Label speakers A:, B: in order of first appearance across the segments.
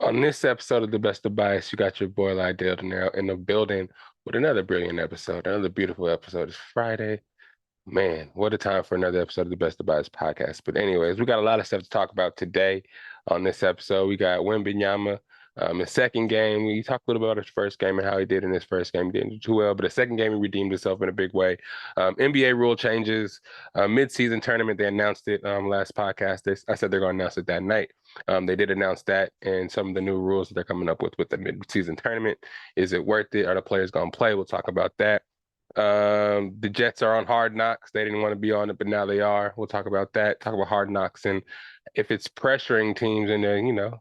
A: On this episode of The Best of Bias, you got your boy Lydell Dinero in the building with another brilliant episode, another beautiful episode. It's Friday. Man, what a time for another episode of the Best of Bias podcast. But anyways, we got a lot of stuff to talk about today on this episode. We got Wemby his second game. We talked a little bit about his first game and how he did in his first game. He didn't do too well, but the second game he redeemed himself in a big way. NBA rule changes, mid-season tournament. They announced it last podcast. I said they're going to announce it that night. They did announce that and some of the new rules that they're coming up with the mid-season tournament. Is it worth it? Are the players going to play? We'll talk about that. The Jets are on Hard Knocks. They didn't want to be on it, but now they are. We'll talk about that. Talk about Hard Knocks and if it's pressuring teams into,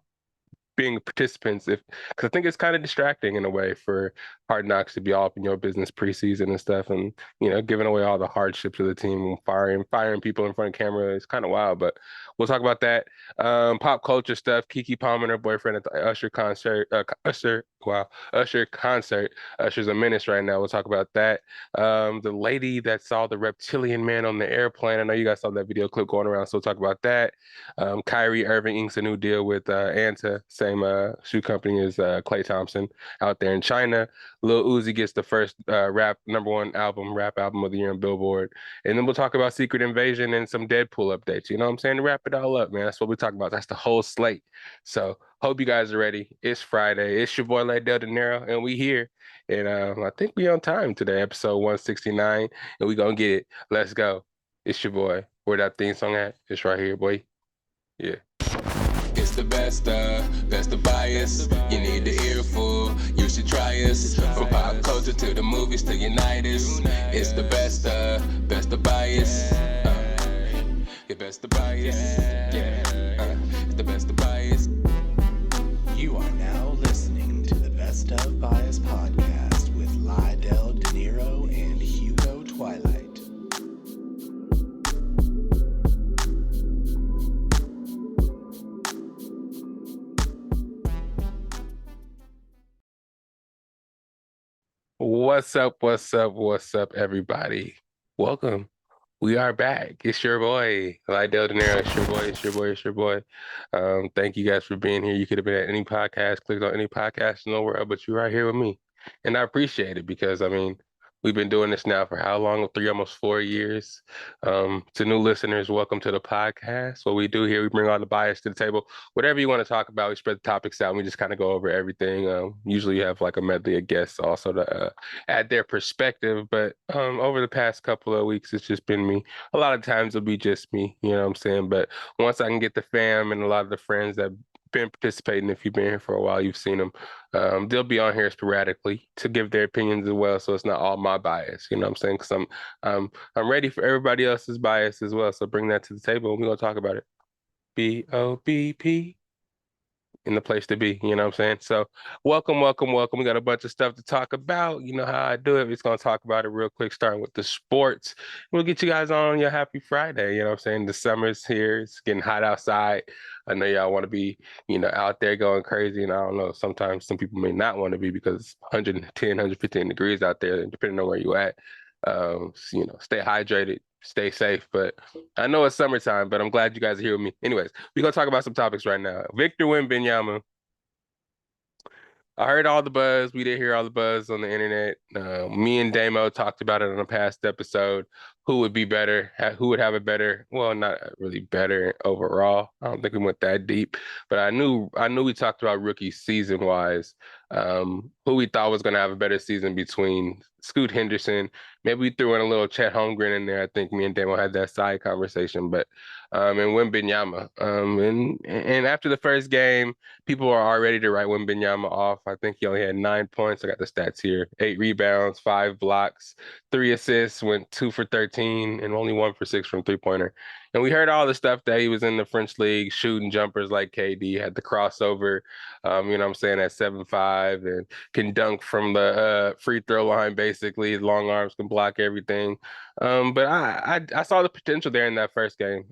A: being participants, because I think it's kind of distracting in a way for Hard Knocks to be all up in your business preseason and stuff, and giving away all the hardships of the team, firing people in front of camera. It's kind of wild, but we'll talk about that. Pop culture stuff. Keke Palmer and her boyfriend at the Usher concert. Usher concert. Usher's a menace right now. We'll talk about that. The lady that saw the reptilian man on the airplane. I know you guys saw that video clip going around, so we'll talk about that. Kyrie Irving inks a new deal with Anta, same shoe company as Klay Thompson out there in China. Lil Uzi gets the first number one rap album of the year on Billboard. And then we'll talk about Secret Invasion and some Deadpool updates. You know what I'm saying? To wrap it all up, man. That's what we talk about. That's the whole slate. So hope you guys are ready. It's Friday. It's your boy Lydell Dinero, and we here. And I think we on time today, episode 169, and we gonna get it. Let's go. It's your boy. Where that theme song at? It's right here, boy. Yeah.
B: It's the best of bias. You need the earful, you should try us. From pop culture to the movies to unite us. It's the best of bias. The best of bias. Yeah, it's the best of bias.
C: You are now listening to the Best of Bias podcast with Lydell Dinero and Hugo Twilight.
A: What's up, everybody? Welcome. We are back. It's your boy, Lydell Dinero. It's your boy. Thank you guys for being here. You could have been at any podcast, clicked on any podcast in the world, but you're right here with me. And I appreciate it because, we've been doing this now for how long? 3, almost 4 years. To new listeners, welcome to the podcast. What we do here, we bring all the bias to the table. Whatever you want to talk about, we spread the topics out and we just kind of go over everything. Usually you have like a medley of guests also to add their perspective. But over the past couple of weeks, it's just been me. A lot of times it'll be just me, you know what I'm saying? But once I can get the fam and a lot of the friends that been participating, if you've been here for a while, you've seen them. They'll be on here sporadically to give their opinions as well, so it's not all my bias. You know what I'm saying? Because I'm ready for everybody else's bias as well. So bring that to the table, and we're gonna talk about it. BOBP in the place to be, you know what I'm saying? So welcome. We got a bunch of stuff to talk about. You know how I do it. We're just gonna talk about it real quick, starting with the sports. We'll get you guys on your happy Friday. You know what I'm saying? The summer's here. It's getting hot outside. I know y'all want to be, out there going crazy. And I don't know, sometimes some people may not want to be because it's 110, 115 degrees out there, depending on where you're at. Stay hydrated, stay safe. But I know it's summertime, but I'm glad you guys are here with me. Anyways, we're going to talk about some topics right now. Victor Wembanyama. I heard all the buzz. We did hear all the buzz on the internet. Me and Damo talked about it on a past episode. Who would be better? Who would have a better? Well, not really better overall. I don't think we went that deep, but I knew we talked about rookie season wise. Who we thought was going to have a better season between Scoot Henderson. Maybe we threw in a little Chet Holmgren in there. I think me and Damo had that side conversation, but and Wembanyama. And after the first game, people are all ready to write Wembanyama off. I think he only had 9 points. I got the stats here: 8 rebounds, 5 blocks, 3 assists, went 2 for 13, and only 1 for 6 from three-pointer. And we heard all the stuff that he was in the French league, shooting jumpers like KD, had the crossover, you know what I'm saying, at 7'5", and can dunk from the free throw line, basically. His long arms can block everything. But I saw the potential there in that first game.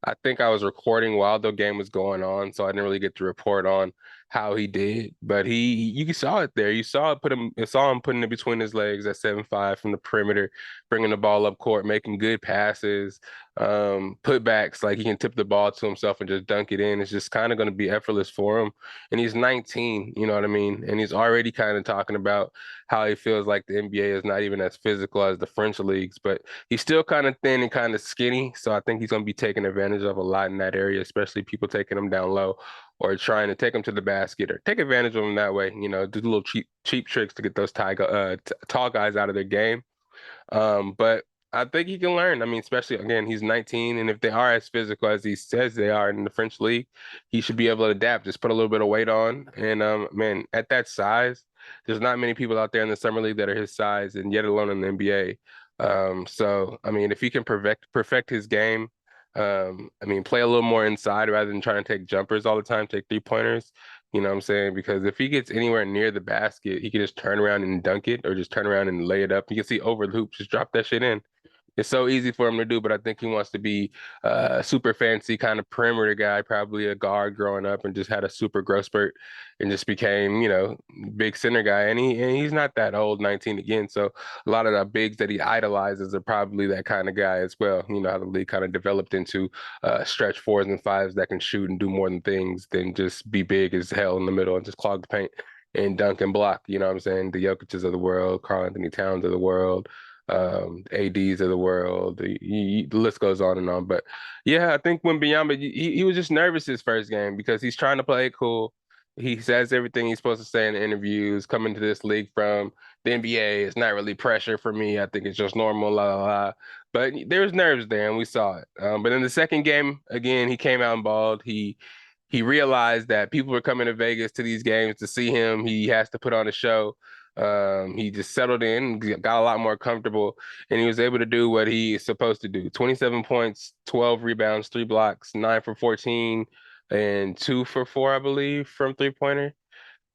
A: I think I was recording while the game was going on, so I didn't really get to report on how he did, but you saw it there. You saw him putting it between his legs at 7'5" from the perimeter, bringing the ball up court, making good passes, putbacks. Like he can tip the ball to himself and just dunk it in. It's just kind of going to be effortless for him. And he's 19, you know what I mean? And he's already kind of talking about how he feels like the NBA is not even as physical as the French leagues, but he's still kind of thin and kind of skinny. So I think he's going to be taken advantage of a lot in that area, especially people taking him down low or trying to take him to the basket or take advantage of him that way. You know, do little cheap tricks to get those tall guys out of their game. But I think he can learn. I mean, especially again, he's 19, and if they are as physical as he says they are in the French league, he should be able to adapt. Just put a little bit of weight on, and man, at that size, there's not many people out there in the summer league that are his size, and yet alone in the NBA. So I mean, if he can perfect his game, I mean, play a little more inside rather than trying to take jumpers all the time, take 3-pointers. You know what I'm saying? Because if he gets anywhere near the basket, he can just turn around and dunk it or just turn around and lay it up. You can see over the hoop, just drop that shit in. It's so easy for him to do, but I think he wants to be a super fancy kind of perimeter guy, probably a guard growing up and just had a super growth spurt and just became, you know, big center guy. And he's not that old, 19 again. So a lot of the bigs that he idolizes are probably that kind of guy as well. You know how the league kind of developed into stretch fours and fives that can shoot and do more than things than just be big as hell in the middle and just clog the paint and dunk and block. You know what I'm saying? The Jokic's of the world, Karl Anthony Towns of the world, ADs of the world. The list goes on and on. But yeah, I think when Wembanyama, he was just nervous his first game because he's trying to play it cool. He says everything he's supposed to say in the interviews. Coming to this league from the NBA, it's not really pressure for me. I think it's just normal, la la la. But there was nerves there, and we saw it. But in the second game, again, he came out and balled. He realized that people were coming to Vegas to these games to see him. He has to put on a show. He just settled in, got a lot more comfortable, and he was able to do what he's supposed to do. 27 points, 12 rebounds, 3 blocks, 9 for 14, and 2 for 4, I believe, from three-pointer.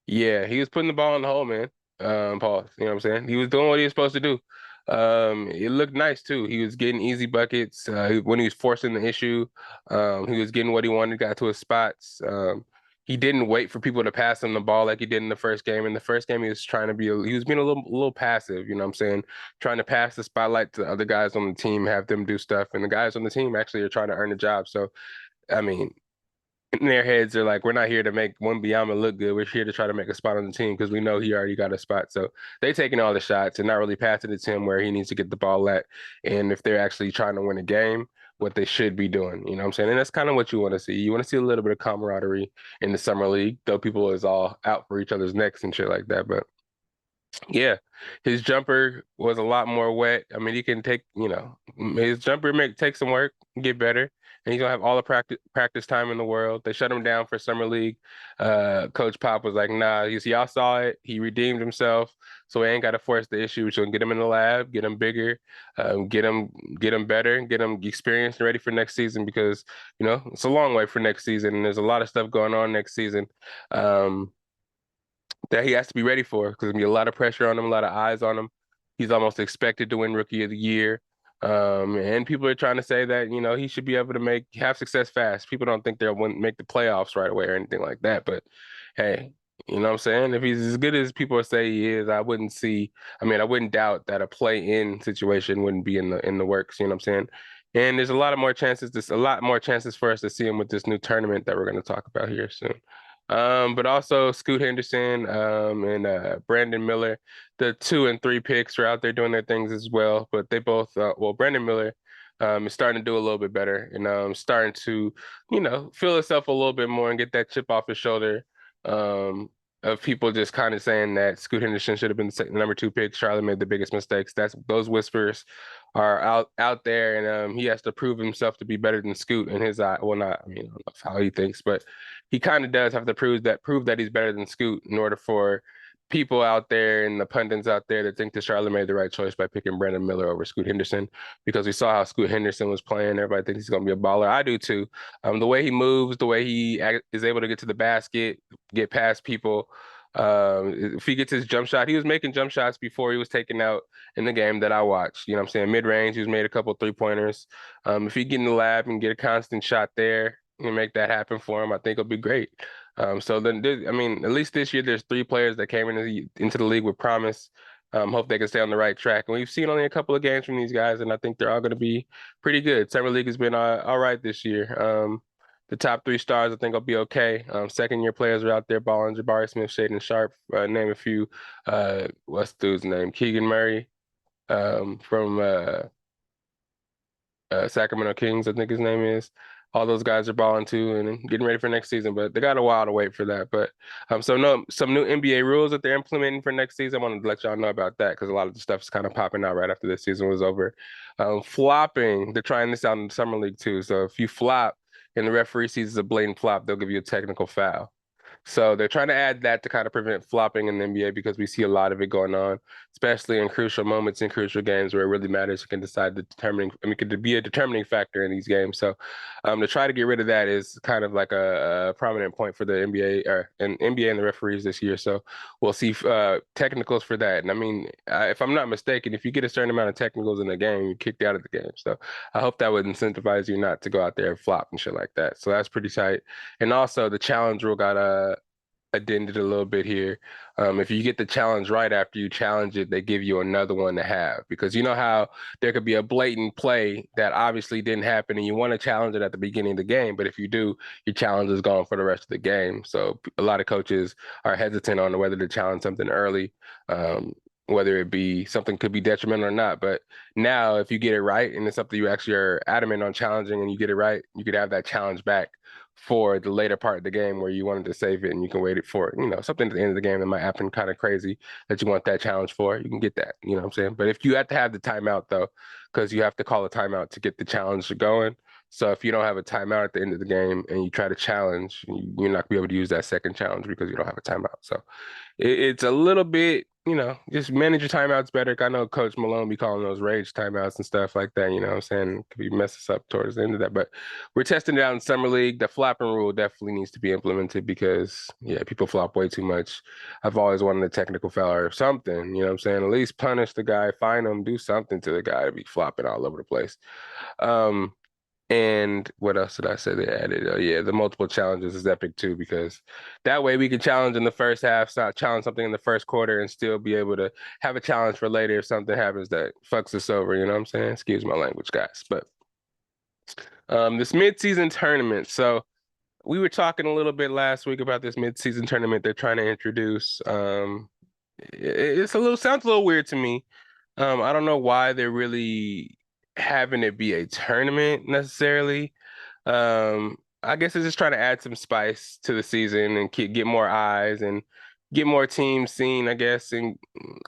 A: Yeah, he was putting the ball in the hole, man. Pause. You know what I'm saying? He was doing what he was supposed to do. It looked nice too. He was getting easy buckets. When he was forcing the issue, he was getting what he wanted, got to his spots. He didn't wait for people to pass him the ball like he did in the first game. In the first game, he was trying to he was being a little passive, you know what I'm saying? Trying to pass the spotlight to other guys on the team, have them do stuff. And the guys on the team actually are trying to earn a job. So, I mean, in their heads, they're like, we're not here to make Wembanyama look good. We're here to try to make a spot on the team because we know he already got a spot. So they taking all the shots and not really passing it to him where he needs to get the ball at. And if they're actually trying to win a game, what they should be doing. You know what I'm saying? And that's kind of what you want to see. You want to see a little bit of camaraderie in the summer league, though people is all out for each other's necks and shit like that. But yeah, his jumper was a lot more wet. I mean, he can take, you know, his jumper take some work, get better, and he's gonna have all the practice time in the world. They shut him down for summer league. Coach Pop was like, "Nah, y'all saw it. He redeemed himself, so we ain't got to force the issue. We're just gonna get him in the lab, get him bigger, get him better, get him experienced and ready for next season because you know it's a long way for next season, and there's a lot of stuff going on next season." That he has to be ready for because there's gonna be a lot of pressure on him, a lot of eyes on him. He's almost expected to win Rookie of the Year. And people are trying to say that, you know, he should be able to have success fast. People don't think they'll make the playoffs right away or anything like that. But hey, you know what I'm saying? If he's as good as people say he is, I wouldn't doubt that a play-in situation wouldn't be in the works, you know what I'm saying? And there's a lot more chances for us to see him with this new tournament that we're going to talk about here soon. But also Scoot Henderson and Brandon Miller, the 2 and 3 picks are out there doing their things as well. But they both, Brandon Miller is starting to do a little bit better and starting to, you know, feel himself a little bit more and get that chip off his shoulder. Of people just kind of saying that Scoot Henderson should have been the number 2 pick. Charlotte made the biggest mistakes. Those whispers are out there, and he has to prove himself to be better than Scoot in his eye. Well, not I mean, I don't know how he thinks, but he kind of does have to prove that he's better than Scoot in order for people out there and the pundits out there to think that Charlotte made the right choice by picking Brandon Miller over Scoot Henderson because we saw how Scoot Henderson was playing. Everybody thinks he's going to be a baller. I do too. The way he moves, the way he is able to get to the basket, get past people. If he gets his jump shot, he was making jump shots before he was taken out in the game that I watched. You know what I'm saying? Mid-range, he was made a couple 3-pointers. If he get in the lab and get a constant shot there and make that happen for him, I think it'll be great. So then, I mean, at least this year, there's 3 players that came into the league with promise. Hope they can stay on the right track. And we've seen only a couple of games from these guys, and I think they're all going to be pretty good. Summer League has been all right this year. The top 3 stars, I think, will be okay. Second-year players are out there balling. Jabari Smith, Shaden Sharp, name a few. What's the dude's name? Keegan Murray, from Sacramento Kings, I think his name is. All those guys are balling too and getting ready for next season, but they got a while to wait for that. But some new NBA rules that they're implementing for next season. I wanted to let y'all know about that because a lot of the stuff is kind of popping out right after this season was over. Flopping, they're trying this out in the summer league too. So if you flop and the referee sees a blatant flop, they'll give you a technical foul. So they're trying to add that to kind of prevent flopping in the NBA because we see a lot of it going on, especially in crucial moments in crucial games where it really matters. It can decide could be a determining factor in these games. So to try to get rid of that is kind of like a prominent point for the NBA and NBA and the referees this year. So we'll see technicals for that. And I mean, if I'm not mistaken, if you get a certain amount of technicals in a game, you're kicked out of the game. So I hope that would incentivize you not to go out there and flop and shit like that. So that's pretty tight. And also the challenge rule got addended a little bit here. If you get the challenge right after you challenge it, they give you another one to have because you know how there could be a blatant play that obviously didn't happen and you want to challenge it at the beginning of the game, but if you do, your challenge is gone for the rest of the game. So a lot of coaches are hesitant on whether to challenge something early. Whether it be something could be detrimental or not. But now if you get it right and it's something you actually are adamant on challenging and you get it right, you could have that challenge back for the later part of the game where you wanted to save it and you can wait it for, something at the end of the game that might happen kind of crazy that you want that challenge for, you can get that, you know what I'm saying? But if you have to have the timeout though, because you have to call a timeout to get the challenge going. So if you don't have a timeout at the end of the game and you try to challenge, you're not gonna be able to use that second challenge because you don't have a timeout. So it's a little bit, just manage your timeouts better. I know Coach Malone be calling those rage timeouts and stuff like that, you know what I'm saying? Could be mess us up towards the end of that. But we're testing it out in Summer League. The flopping rule definitely needs to be implemented because, yeah, people flop way too much. I've always wanted a technical foul or something, you know what I'm saying? At least punish the guy, fine him, do something to the guy to be flopping all over the place. And what else did I say they added? Yeah, the multiple challenges is epic too, because that way we can challenge in the first half, challenge something in the first quarter, and still be able to have a challenge for later if something happens that fucks us over. You know what I'm saying? Excuse my language, guys. But this mid-season tournament. So we were talking a little bit last week about this mid-season tournament they're trying to introduce. Sounds a little weird to me. I don't know why they're really having it be a tournament necessarily. I guess it's just trying to add some spice to the season and get more eyes and get more teams seen, I guess, on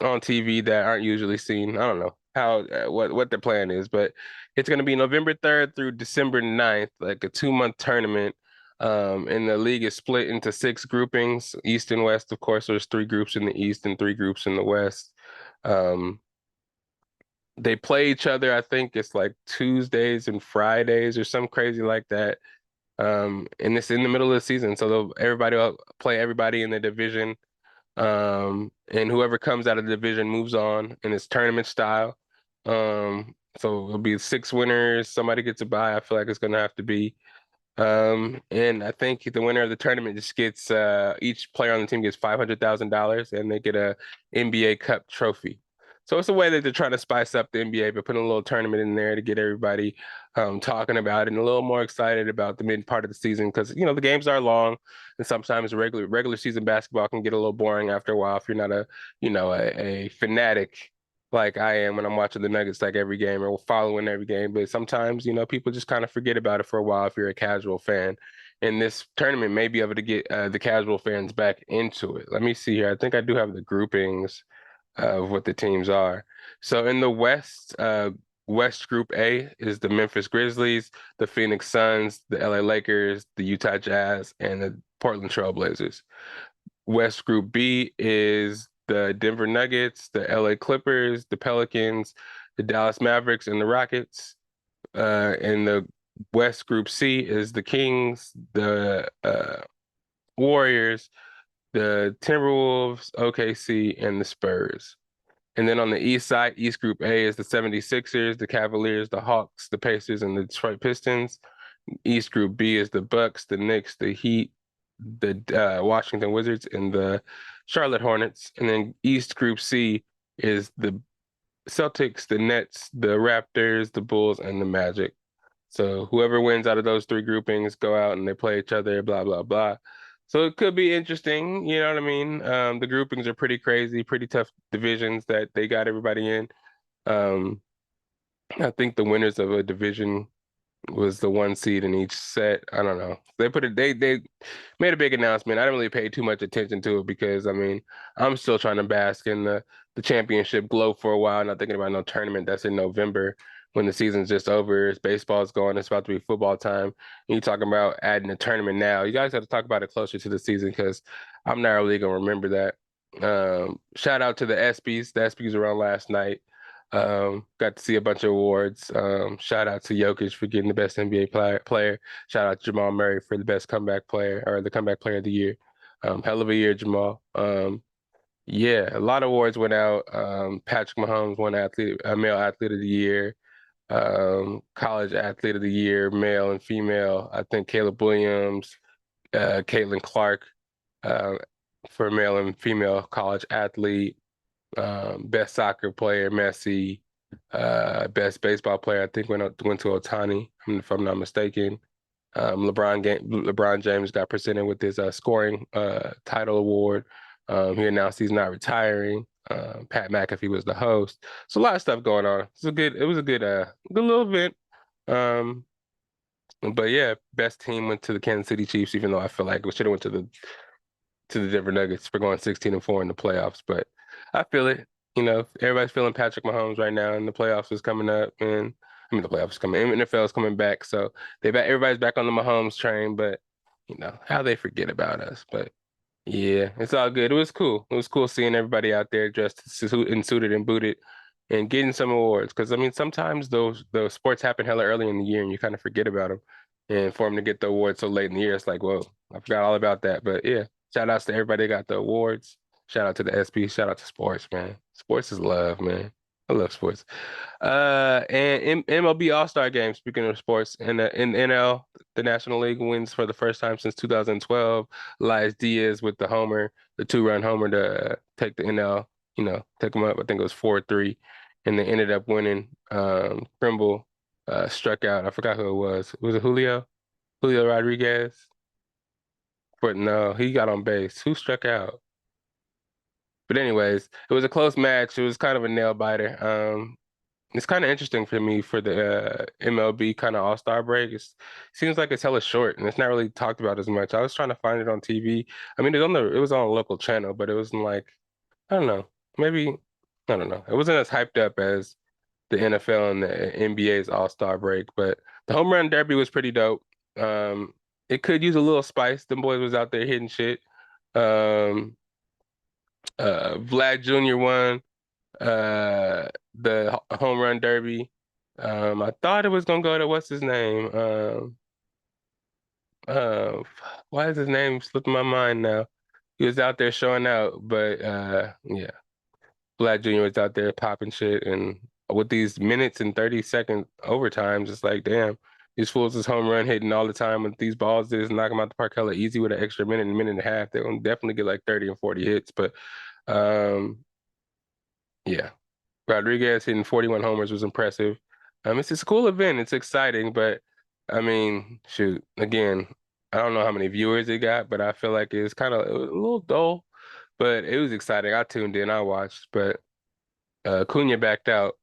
A: TV that aren't usually seen. I don't know how what their plan is, but it's going to be November 3rd through December 9th, like a 2-month tournament. And the league is split into 6 groupings, East and West. Of course, there's 3 groups in the East and 3 groups in the West. They play each other, I think it's like Tuesdays and Fridays or something crazy like that. And it's in the middle of the season, so everybody will play everybody in the division. And whoever comes out of the division moves on, and it's tournament style. So it'll be 6 winners. Somebody gets a bye. I feel like it's gonna have to be. And I think the winner of the tournament just gets each player on the team gets $500,000, and they get a NBA Cup trophy. So it's a way that they're trying to spice up the NBA, but putting a little tournament in there to get everybody talking about it and a little more excited about the mid part of the season because the games are long and sometimes regular season basketball can get a little boring after a while if you're not a fanatic like I am when I'm watching the Nuggets like every game or following every game. But sometimes, people just kind of forget about it for a while if you're a casual fan. And this tournament may be able to get the casual fans back into it. Let me see here. I think I do have the groupings of what the teams are. So in the West, West Group A is the Memphis Grizzlies, the Phoenix Suns, the LA Lakers, the Utah Jazz, and the Portland Trail Blazers. West Group B is the Denver Nuggets, the LA Clippers, the Pelicans, the Dallas Mavericks, and the Rockets. And the West Group C is the Kings, the Warriors, the Timberwolves, OKC, and the Spurs. And then on the East side, East Group A is the 76ers, the Cavaliers, the Hawks, the Pacers, and the Detroit Pistons. East Group B is the Bucks, the Knicks, the Heat, the Washington Wizards and the Charlotte Hornets. And then East Group C is the Celtics, the Nets, the Raptors, the Bulls, and the Magic. So whoever wins out of those three groupings go out and they play each other, blah, blah, blah. So it could be interesting, you know what I mean? The groupings are pretty crazy, pretty tough divisions that they got everybody in. Um, I think the winners of a division was the one seed in each set. I don't know. They made a big announcement. I didn't really pay too much attention to it because I mean I'm still trying to bask in the championship glow for a while, not thinking about no tournament that's in November when the season's just over. It's baseball's going, it's about to be football time. And you talking about adding a tournament now. You guys have to talk about it closer to the season because I'm not really gonna remember that. Shout out to the ESPYs. The ESPYs were on last night. Got to see a bunch of awards. Shout out to Jokic for getting the best NBA player. Shout out to Jamal Murray for the best comeback player or the comeback player of the year. Hell of a year, Jamal. Yeah, a lot of awards went out. Patrick Mahomes won male athlete of the year. College athlete of the year, male and female. I think Caleb Williams, Caitlin Clark, uh, for male and female college athlete. Best soccer player, Messi. Best baseball player, I think went to Otani, if I'm not mistaken. LeBron James got presented with his scoring title award. He announced he's not retiring. Pat McAfee was the host. So a lot of stuff going on. It was a good little event. Um, but yeah, best team went to the Kansas City Chiefs, even though I feel like we should have went to the Denver Nuggets for going 16-4 in the playoffs. But I feel it. You know, everybody's feeling Patrick Mahomes right now, and the playoffs is coming up, and I mean the playoffs is coming, NFL is coming back, so everybody's back on the Mahomes train. But you know how they forget about us. But yeah, it's all good. It was cool. It was cool seeing everybody out there dressed and suited and booted and getting some awards. Because I mean, sometimes those sports happen hella early in the year, and you kind of forget about them. And for them to get the award so late in the year, it's like, whoa, I forgot all about that. But yeah, shout outs to everybody that got the awards. Shout out to the SP. Shout out to sports, man. Sports is love, man. I love sports. And MLB All Star Game. Speaking of sports, in NL, the National League wins for the first time since 2012. Elias Diaz with the homer, the two-run homer to take the NL. You know, take them up. I think it was 4-3, and they ended up winning. Trimble struck out. I forgot who it was. Was it Julio? Julio Rodriguez? But no, he got on base. Who struck out? But anyways, it was a close match. It was kind of a nail biter. It's kind of interesting for me for the MLB kind of All-Star break. Seems like it's hella short and it's not really talked about as much. I was trying to find it on TV. I mean, it was on a local channel, but it wasn't like I don't know. Maybe I don't know. It wasn't as hyped up as the NFL and the NBA's All-Star break, but the home run derby was pretty dope. Um, it could use a little spice. Them boys was out there hitting shit. Um, Vlad Jr. won the home run derby. I thought it was gonna go to what's his name? Uh, why is his name slipping my mind now? He was out there showing out, but yeah, Vlad Jr. was out there popping shit, and with these minutes and 30-second overtimes, it's like, damn, these fools is home run hitting all the time with these balls. They just knock them out the park hella easy with an extra minute and minute and a half. They're gonna definitely get like 30 and 40 hits, but um, yeah. Rodriguez hitting 41 homers was impressive. It's a cool event. It's exciting, but I mean, shoot, again, I don't know how many viewers it got, but I feel like it was a little dull, but it was exciting. I tuned in, I watched, but Cunha backed out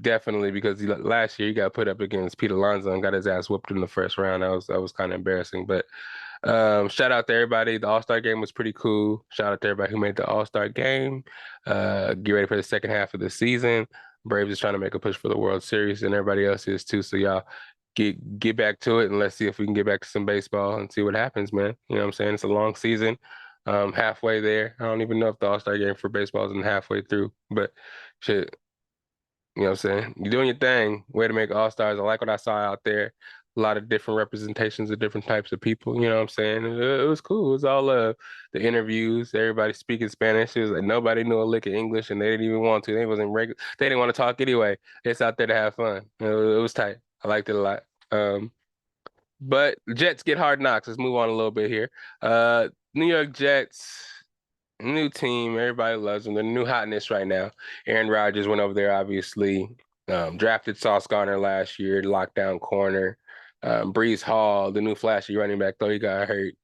A: definitely because last year he got put up against Pete Alonso and got his ass whooped in the first round. That was kind of embarrassing, but shout out to everybody. The All-Star game was pretty cool. Shout out to everybody who made the All-Star game. Get ready for the second half of the season. Braves is trying to make a push for the World Series, and everybody else is too. So y'all get back to it, and let's see if we can get back to some baseball and see what happens, man. You know what I'm saying? It's a long season. Halfway there. I don't even know if the All-Star game for baseball isn't halfway through, but shit, you know what I'm saying? You're doing your thing. Way to make all-stars. I like what I saw out there. A lot of different representations of different types of people. You know what I'm saying? It was cool. It was all the interviews, everybody speaking Spanish. It was like nobody knew a lick of English and they didn't even want to. They didn't want to talk anyway. It's out there to have fun. It was tight. I liked it a lot. Um, But Jets get Hard Knocks. Let's move on a little bit here. New York Jets, new team. Everybody loves them. They're the new hotness right now. Aaron Rodgers went over there, obviously. Drafted Sauce Gardner last year, lockdown corner. Brees Hall, the new flashy running back, though he got hurt.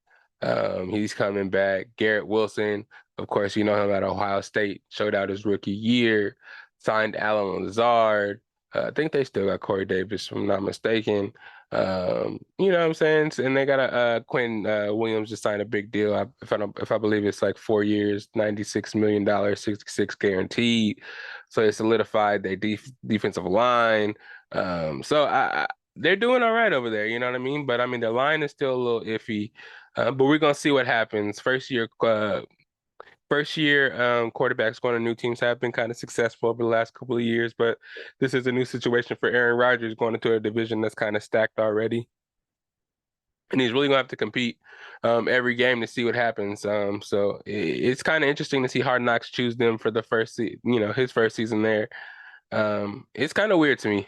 A: He's coming back. Garrett Wilson, of course, you know him at Ohio State, showed out his rookie year. Signed Alan Lazard. I think they still got Corey Davis, if I'm not mistaken. You know what I'm saying? And they got a Quinn Williams just signed a big deal. If I believe it's like 4 years, $96 million, 66 guaranteed. So it solidified their defensive line. So they're doing all right over there. You know what I mean? But I mean, the line is still a little iffy. But we're gonna see what happens. First year quarterbacks going to new teams have been kind of successful over the last couple of years, but this is a new situation for Aaron Rodgers going into a division that's kind of stacked already. And he's really gonna have to compete every game to see what happens. So it's kind of interesting to see Hard Knocks choose them for the his first season there. It's kind of weird to me.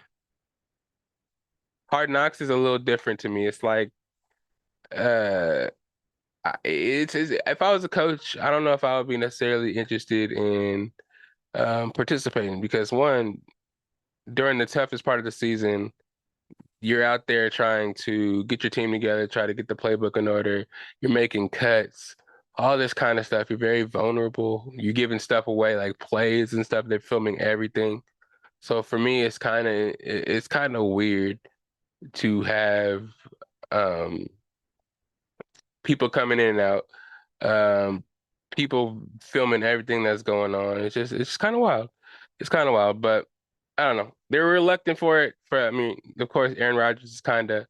A: Hard Knocks is a little different to me. It's like uh it's if I was a coach, I don't know if I would be necessarily interested in participating because one, during the toughest part of the season, you're out there trying to get your team together, try to get the playbook in order. You're making cuts, all this kind of stuff. You're very vulnerable. You're giving stuff away like plays and stuff. They're filming everything. So for me, it's kind of weird to have um people coming in and out, um, people filming everything that's going on. It's kind of wild. It's kind of wild, but I don't know. They were reluctant for it. I mean, of course, Aaron Rodgers is kind of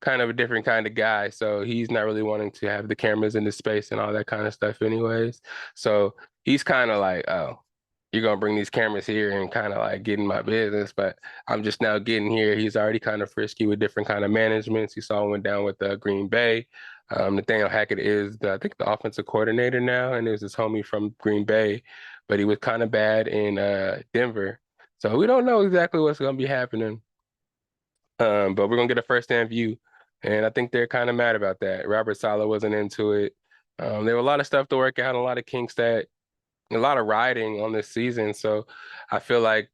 A: a different kind of guy, so he's not really wanting to have the cameras in the space and all that kind of stuff, anyways. So he's kind of like, oh, you're gonna bring these cameras here and kind of like get in my business, but I'm just now getting here. He's already kind of frisky with different kind of managements. You saw went down with Green Bay. Nathaniel Hackett is I think the offensive coordinator now, and there's this homie from Green Bay, but he was kind of bad in Denver. So we don't know exactly what's gonna be happening. But we're gonna get a first-hand view, and I think they're kind of mad about that. Robert Saleh wasn't into it. There were a lot of stuff to work out, a lot of kinks that a lot of riding on this season. So I feel like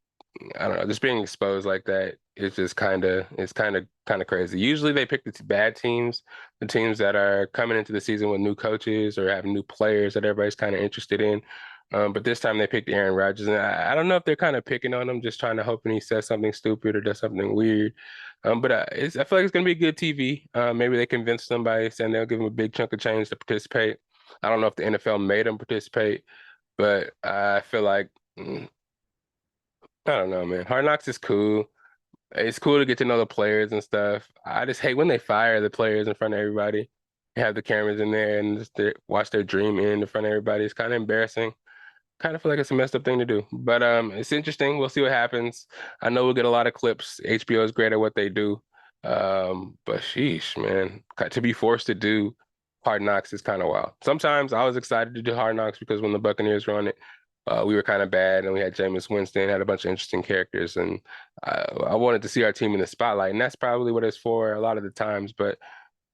A: I don't know, just being exposed like that is just kind of crazy. Usually they pick the bad teams, the teams that are coming into the season with new coaches or having new players that everybody's kind of interested in. But this time they picked Aaron Rodgers, and I don't know if they're kind of picking on him, just trying to hoping he says something stupid or does something weird. But I feel like it's gonna be good TV. Maybe they convince somebody saying they'll give him a big chunk of change to participate. I don't know if the NFL made him participate, but I feel like I don't know, man. Hard Knocks is cool. It's cool to get to know the players and stuff. I just hate when they fire the players in front of everybody, have the cameras in there and just watch their dream end in front of everybody. It's kind of embarrassing. Kind of feel like it's a messed up thing to do. But it's interesting. We'll see what happens. I know we'll get a lot of clips. HBO is great at what they do. But sheesh, man, to be forced to do Hard Knocks is kind of wild. Sometimes I was excited to do Hard Knocks because when the Buccaneers were on it, we were kind of bad, and we had Jameis Winston, had a bunch of interesting characters, and I wanted to see our team in the spotlight, and that's probably what it's for a lot of the times. But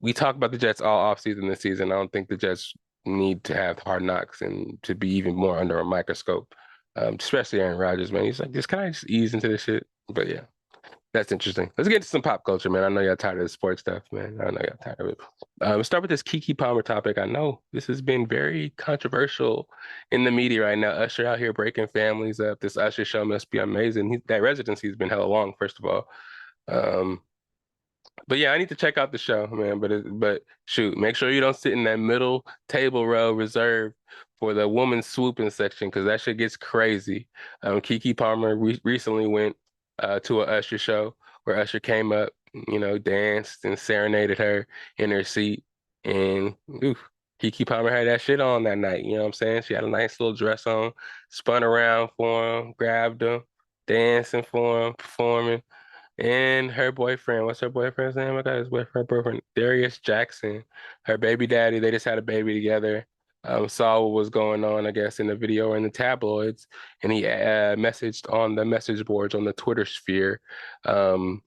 A: we talk about the Jets all offseason this season. I don't think the Jets need to have Hard Knocks and to be even more under a microscope, especially Aaron Rodgers, man. He's like, just kind of just ease into this shit. But yeah. That's interesting. Let's get into some pop culture, man. I know y'all tired of the sports stuff, man. I know y'all tired of it. Let's start with this Keke Palmer topic. I know this has been very controversial in the media right now. Usher out here breaking families up. This Usher show must be amazing. That residency has been hella long, first of all. Um, but yeah, I need to check out the show, man. But shoot, make sure you don't sit in that middle table row reserved for the woman swooping section because that shit gets crazy. Keke Palmer recently went to a Usher show where Usher came up, danced and serenaded her in her seat, and Keke Palmer had that shit on that night. You know what I'm saying? She had a nice little dress on, spun around for him, grabbed him, dancing for him, performing. And her boyfriend, what's her boyfriend's name? I got his boyfriend, Darius Jackson, her baby daddy. They just had a baby together. Saw what was going on, I guess, in the video or in the tabloids, and he messaged on the message boards on the Twitter sphere, um,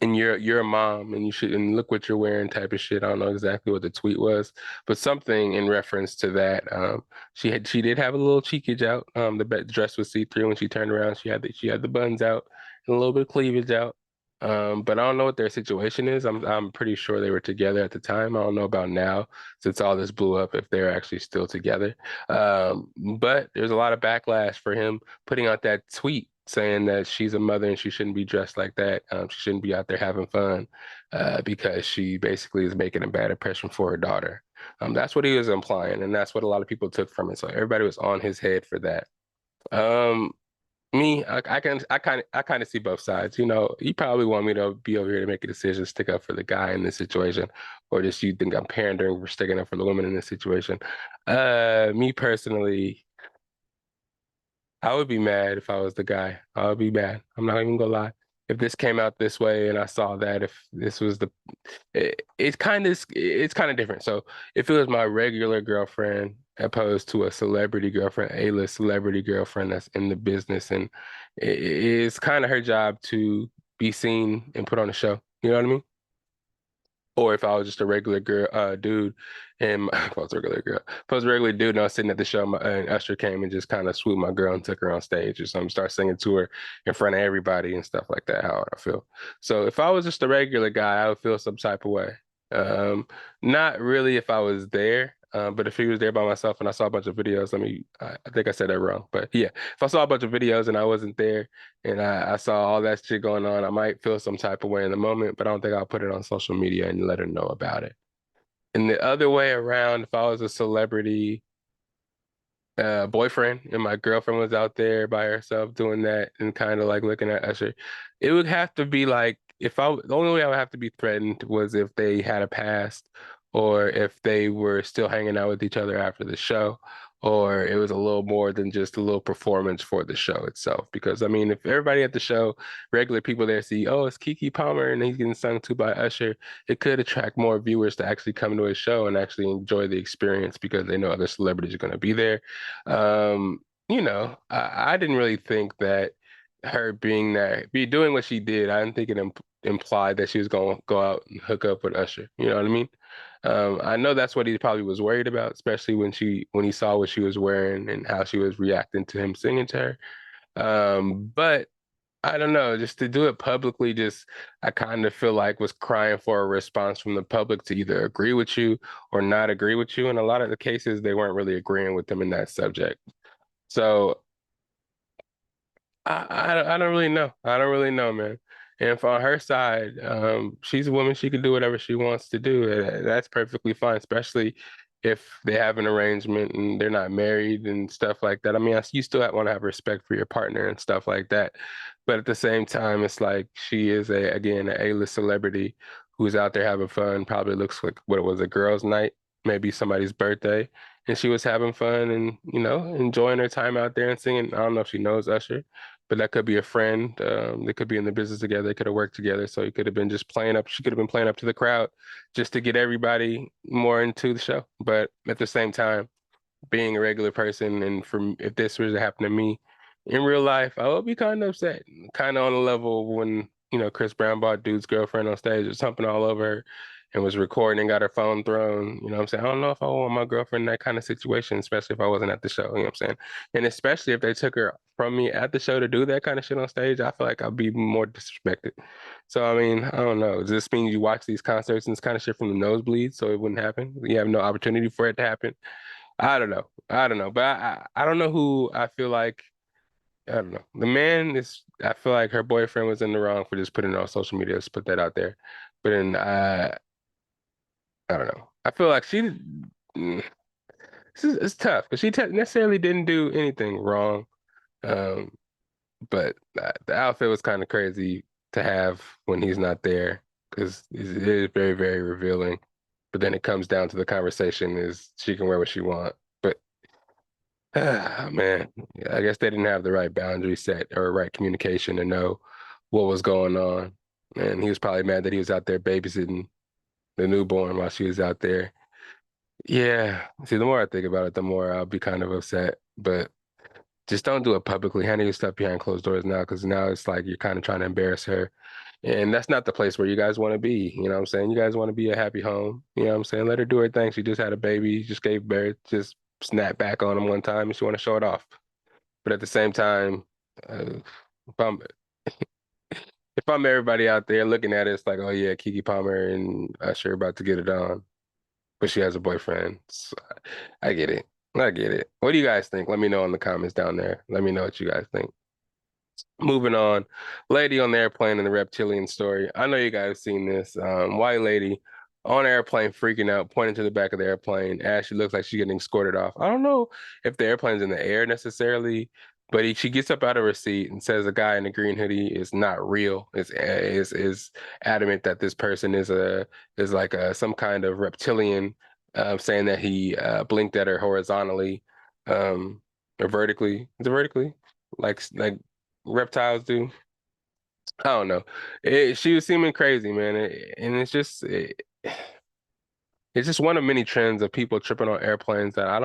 A: and you're a mom and you should and look what you're wearing type of shit. I don't know exactly what the tweet was, but something in reference to that. She did have a little cheekage out. The dress was see-through. When she turned around, she had the buns out and a little bit of cleavage out. But I don't know what their situation is. I'm pretty sure they were together at the time. I don't know about now since all this blew up if they're actually still together. But there's a lot of backlash for him putting out that tweet saying that she's a mother and she shouldn't be dressed like that. She shouldn't be out there having fun because she basically is making a bad impression for her daughter. That's what he was implying, and that's what a lot of people took from it. So everybody was on his head for that. Um, I kind of see both sides. You know, you probably want me to be over here to make a decision, stick up for the guy in this situation, or just you think I'm pandering for sticking up for the woman in this situation. Me personally, I would be mad if I was the guy. I would be mad. I'm not even gonna lie. If this came out this way and I saw that, if this was it's kind of different. So if it was my regular girlfriend opposed to a celebrity girlfriend, A-list celebrity girlfriend that's in the business, and it's kind of her job to be seen and put on a show. You know what I mean? Or if I was just a regular girl, dude, and if I was a regular girl, if I was a regular dude and I was sitting at the show, and Usher came and just kind of swooped my girl and took her on stage or something, start singing to her in front of everybody and stuff like that, how would I feel? So if I was just a regular guy, I would feel some type of way. Um, Not really if I was there, but if he was there by myself and I saw a bunch of videos, I think I said that wrong, but yeah, if I saw a bunch of videos and I wasn't there and I saw all that shit going on, I might feel some type of way in the moment, but I don't think I'll put it on social media and let her know about it. And the other way around, if I was a celebrity boyfriend and my girlfriend was out there by herself doing that and kind of like looking at Usher, it would have to be like the only way I would have to be threatened was if they had a past or if they were still hanging out with each other after the show. Or it was a little more than just a little performance for the show itself. Because I mean, if everybody at the show, regular people there see, oh, it's Keke Palmer and he's getting sung to by Usher, it could attract more viewers to actually come to his show and actually enjoy the experience because they know other celebrities are going to be there. I didn't really think that her be doing what she did. I didn't think it implied that she was going to go out and hook up with Usher. You know what I mean? I know that's what he probably was worried about, especially when he saw what she was wearing and how she was reacting to him singing to her. But I don't know, just to do it publicly, just I kind of feel like was crying for a response from the public to either agree with you or not agree with you. In a lot of the cases, they weren't really agreeing with them in that subject. So I don't really know. I don't really know, man. And for on her side, she's a woman. She can do whatever she wants to do. And that's perfectly fine, especially if they have an arrangement and they're not married and stuff like that. I mean, you still want to have respect for your partner and stuff like that. But at the same time, it's like she is again, an A-list celebrity who's out there having fun. Probably looks like what it was, a girls' night, maybe somebody's birthday. And she was having fun and, enjoying her time out there and singing. I don't know if she knows Usher, but that could be a friend. They could be in the business together. They could have worked together. So he could have been just playing up. She could have been playing up to the crowd just to get everybody more into the show. But at the same time, being a regular person, and if this was to happen to me in real life, I would be kind of upset. Kind of on the level when, Chris Brown bought dude's girlfriend on stage or something all over her and was recording and got her phone thrown. You know what I'm saying? I don't know if I want my girlfriend in that kind of situation, especially if I wasn't at the show. You know what I'm saying? And especially if they took her from me at the show to do that kind of shit on stage, I feel like I'd be more disrespected. So, I mean, I don't know. Does this mean you watch these concerts and this kind of shit from the nosebleed so it wouldn't happen? You have no opportunity for it to happen? I don't know. I don't know. But I don't know who I feel like. I don't know. The man is, I feel like her boyfriend was in the wrong for just putting it on social media, just put that out there. But then I don't know. I feel like mm, it's tough because she necessarily didn't do anything wrong. Um, but the outfit was kind of crazy to have when he's not there because it is very, very revealing. But then it comes down to the conversation is she can wear what she want. But man, I guess they didn't have the right boundary set or right communication to know what was going on. And he was probably mad that he was out there babysitting the newborn while she was out there. Yeah. See, the more I think about it, the more I'll be kind of upset. But just don't do it publicly. Handle your stuff behind closed doors now, because now it's like you're kind of trying to embarrass her. And that's not the place where you guys want to be. You know what I'm saying? You guys want to be a happy home. You know what I'm saying? Let her do her thing. She just had a baby, just gave birth, just snap back on him one time and she want to show it off. But at the same time, if I'm if I'm everybody out there looking at it, it's like, oh yeah, Keke Palmer and Usher about to get it on. But she has a boyfriend. So I get it. I get it. What do you guys think? Let me know in the comments down there. Let me know what you guys think. Moving on, lady on the airplane and the reptilian story. I know you guys seen this. White lady on airplane freaking out, pointing to the back of the airplane as she looks like she's getting escorted off. I don't know if the airplane's in the air necessarily, but she gets up out of her seat and says the guy in the green hoodie is not real. Is adamant that this person is like some kind of reptilian, saying that he blinked at her horizontally, or vertically. Is it vertically? Like reptiles do. I don't know. She was seeming crazy, man, and it's just one of many trends of people tripping on airplanes that I'm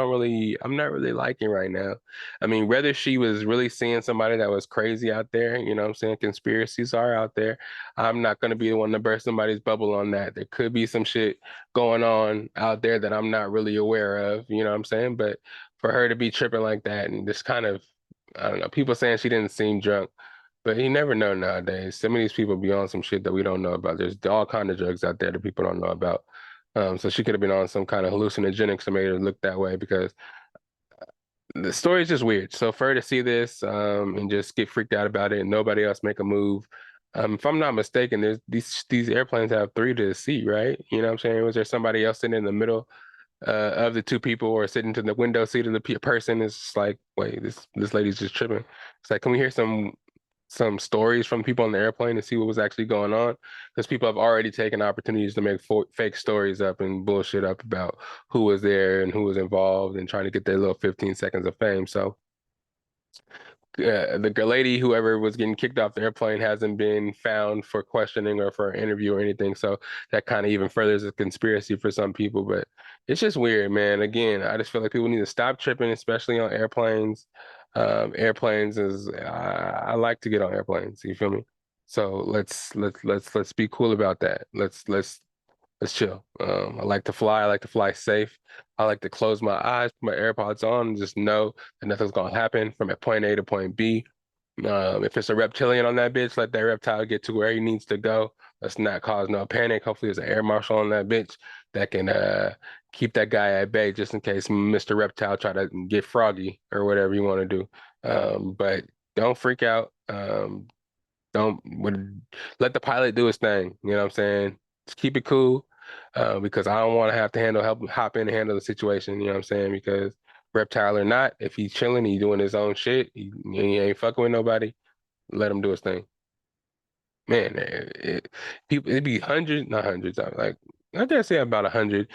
A: not really liking right now. I mean, whether she was really seeing somebody that was crazy out there, you know what I'm saying? Conspiracies are out there. I'm not going to be the one to burst somebody's bubble on that. There could be some shit going on out there that I'm not really aware of, you know what I'm saying? But for her to be tripping like that and just kind of, I don't know, people saying she didn't seem drunk. But you never know nowadays. Some of these people be on some shit that we don't know about. There's all kind of drugs out there that people don't know about. So she could have been on some kind of hallucinogenics that made her look that way because the story is just weird. So for her to see this and just get freaked out about it and nobody else make a move. If I'm not mistaken, there's these airplanes have three to the seat, right? You know what I'm saying? Was there somebody else sitting in the middle of the two people or sitting to the window seat of the person? It's just like, wait, this lady's just tripping. It's like, can we hear some stories from people on the airplane to see what was actually going on? Because people have already taken opportunities to make fake stories up and bullshit up about who was there and who was involved and trying to get their little 15 seconds of fame. So the lady, whoever was getting kicked off the airplane, hasn't been found for questioning or for an interview or anything. So that kind of even furthers a conspiracy for some people. But it's just weird, man. Again, I just feel like people need to stop tripping, especially on airplanes. Airplanes is I like to get on airplanes. You feel me? So let's be cool about that. Let's chill. I like to fly. I like to fly safe. I like to close my eyes, put my AirPods on, and just know that nothing's gonna happen from at point A to point B. If it's a reptilian on that bitch, let that reptile get to where he needs to go. Let's not cause no panic. Hopefully, there's an air marshal on that bitch that can keep that guy at bay just in case Mr. Reptile try to get froggy or whatever you want to do. But don't freak out. Don't would let the pilot do his thing. You know what I'm saying? Just keep it cool, because I don't want to have to hop in and handle the situation. You know what I'm saying? Because reptile or not, if he's chilling, he doing his own shit, he ain't fucking with nobody. Let him do his thing. Man, people, it'd be hundreds, not hundreds, like I dare say about 100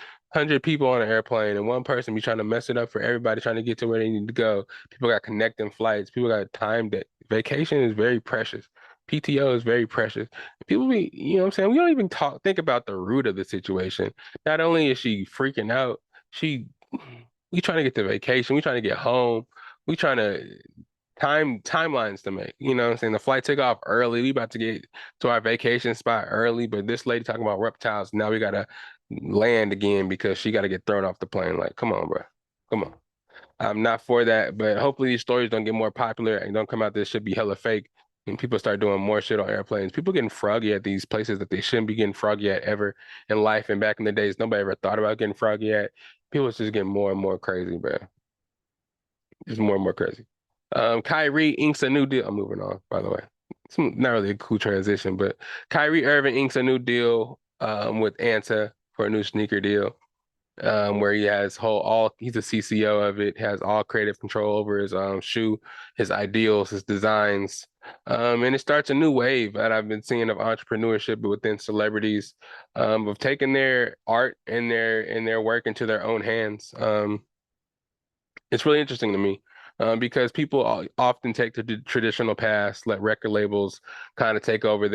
A: people on an airplane, and one person be trying to mess it up for everybody trying to get to where they need to go. People got connecting flights. People got time that vacation is very precious. PTO is very precious. People be, you know what I'm saying? We don't even think about the root of the situation. Not only is she freaking out, she we trying to get to vacation, we trying to get home, we trying to timelines to make. You know what I'm saying? The flight took off early. We about to get to our vacation spot early, but this lady talking about reptiles. Now we gotta land again because she gotta get thrown off the plane. Like, come on, bro. Come on. I'm not for that, but hopefully these stories don't get more popular and don't come out this should be hella fake. And people start doing more shit on airplanes. People getting froggy at these places that they shouldn't be getting froggy at ever in life. And back in the days, nobody ever thought about getting froggy at. People just getting more and more crazy, bro. Just more and more crazy. Kyrie inks a new deal. I'm moving on, by the way. It's not really a cool transition, but Kyrie Irving inks a new deal with Anta for a new sneaker deal, where he has he's a CCO of it, has all creative control over his shoe, his ideals, his designs. And it starts a new wave that I've been seeing of entrepreneurship within celebrities, of taking their art and their work into their own hands. It's really interesting to me, because people often take the traditional path, let record labels kind of take over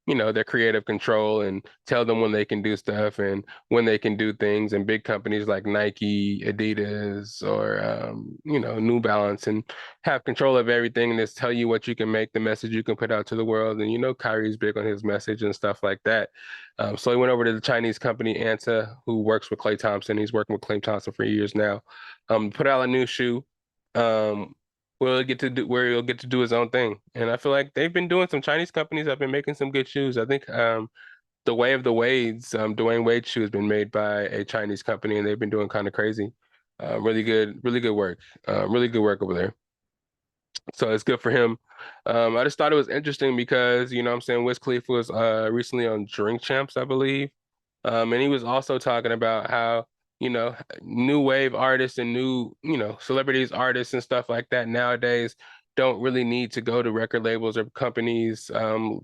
A: their creative control and tell them when they can do stuff and when they can do things. And big companies like Nike, Adidas, or New Balance, and have control of everything and just tell you what you can make, the message you can put out to the world. And Kyrie's big on his message and stuff like that. So he went over to the Chinese company Anta, who works with Klay Thompson. He's working with Klay Thompson for years now. Put out a new shoe. Um, where he'll get to do his own thing. And I feel like they've been doing some Chinese companies have been making some good shoes. I think the Way of the Wades, Dwayne Wade shoe has been made by a Chinese company and they've been doing kind of crazy. Really good work. Really good work over there. So it's good for him. I just thought it was interesting because, what I'm saying, Wiz Khalifa was recently on Drink Champs, I believe. And he was also talking about how, new wave artists and new, celebrities, artists and stuff like that nowadays don't really need to go to record labels or companies,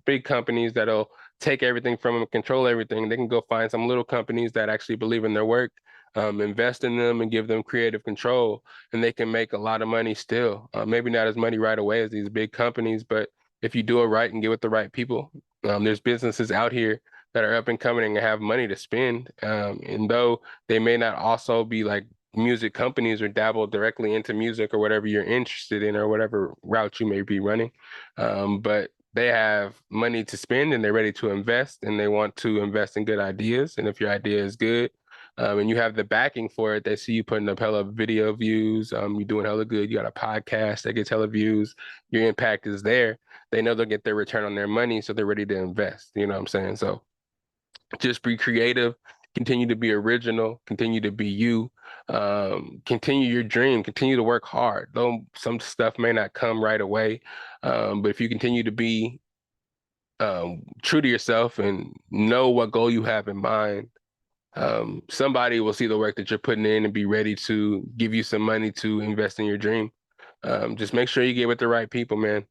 A: big companies that'll take everything from them, control everything. They can go find some little companies that actually believe in their work, invest in them and give them creative control, and they can make a lot of money still. Maybe not as money right away as these big companies, but if you do it right and get with the right people, there's businesses out here that are up and coming and have money to spend. And though they may not also be like music companies or dabble directly into music or whatever you're interested in or whatever route you may be running, but they have money to spend and they're ready to invest and they want to invest in good ideas. And if your idea is good, and you have the backing for it, they see you putting up hella video views, you're doing hella good, you got a podcast that gets hella views, your impact is there. They know they'll get their return on their money, so they're ready to invest. You know what I'm saying? So just be creative, continue to be original, continue to be you, continue your dream, continue to work hard. Though some stuff may not come right away, but if you continue to be true to yourself and know what goal you have in mind, somebody will see the work that you're putting in and be ready to give you some money to invest in your dream. Just make sure you get with the right people, man.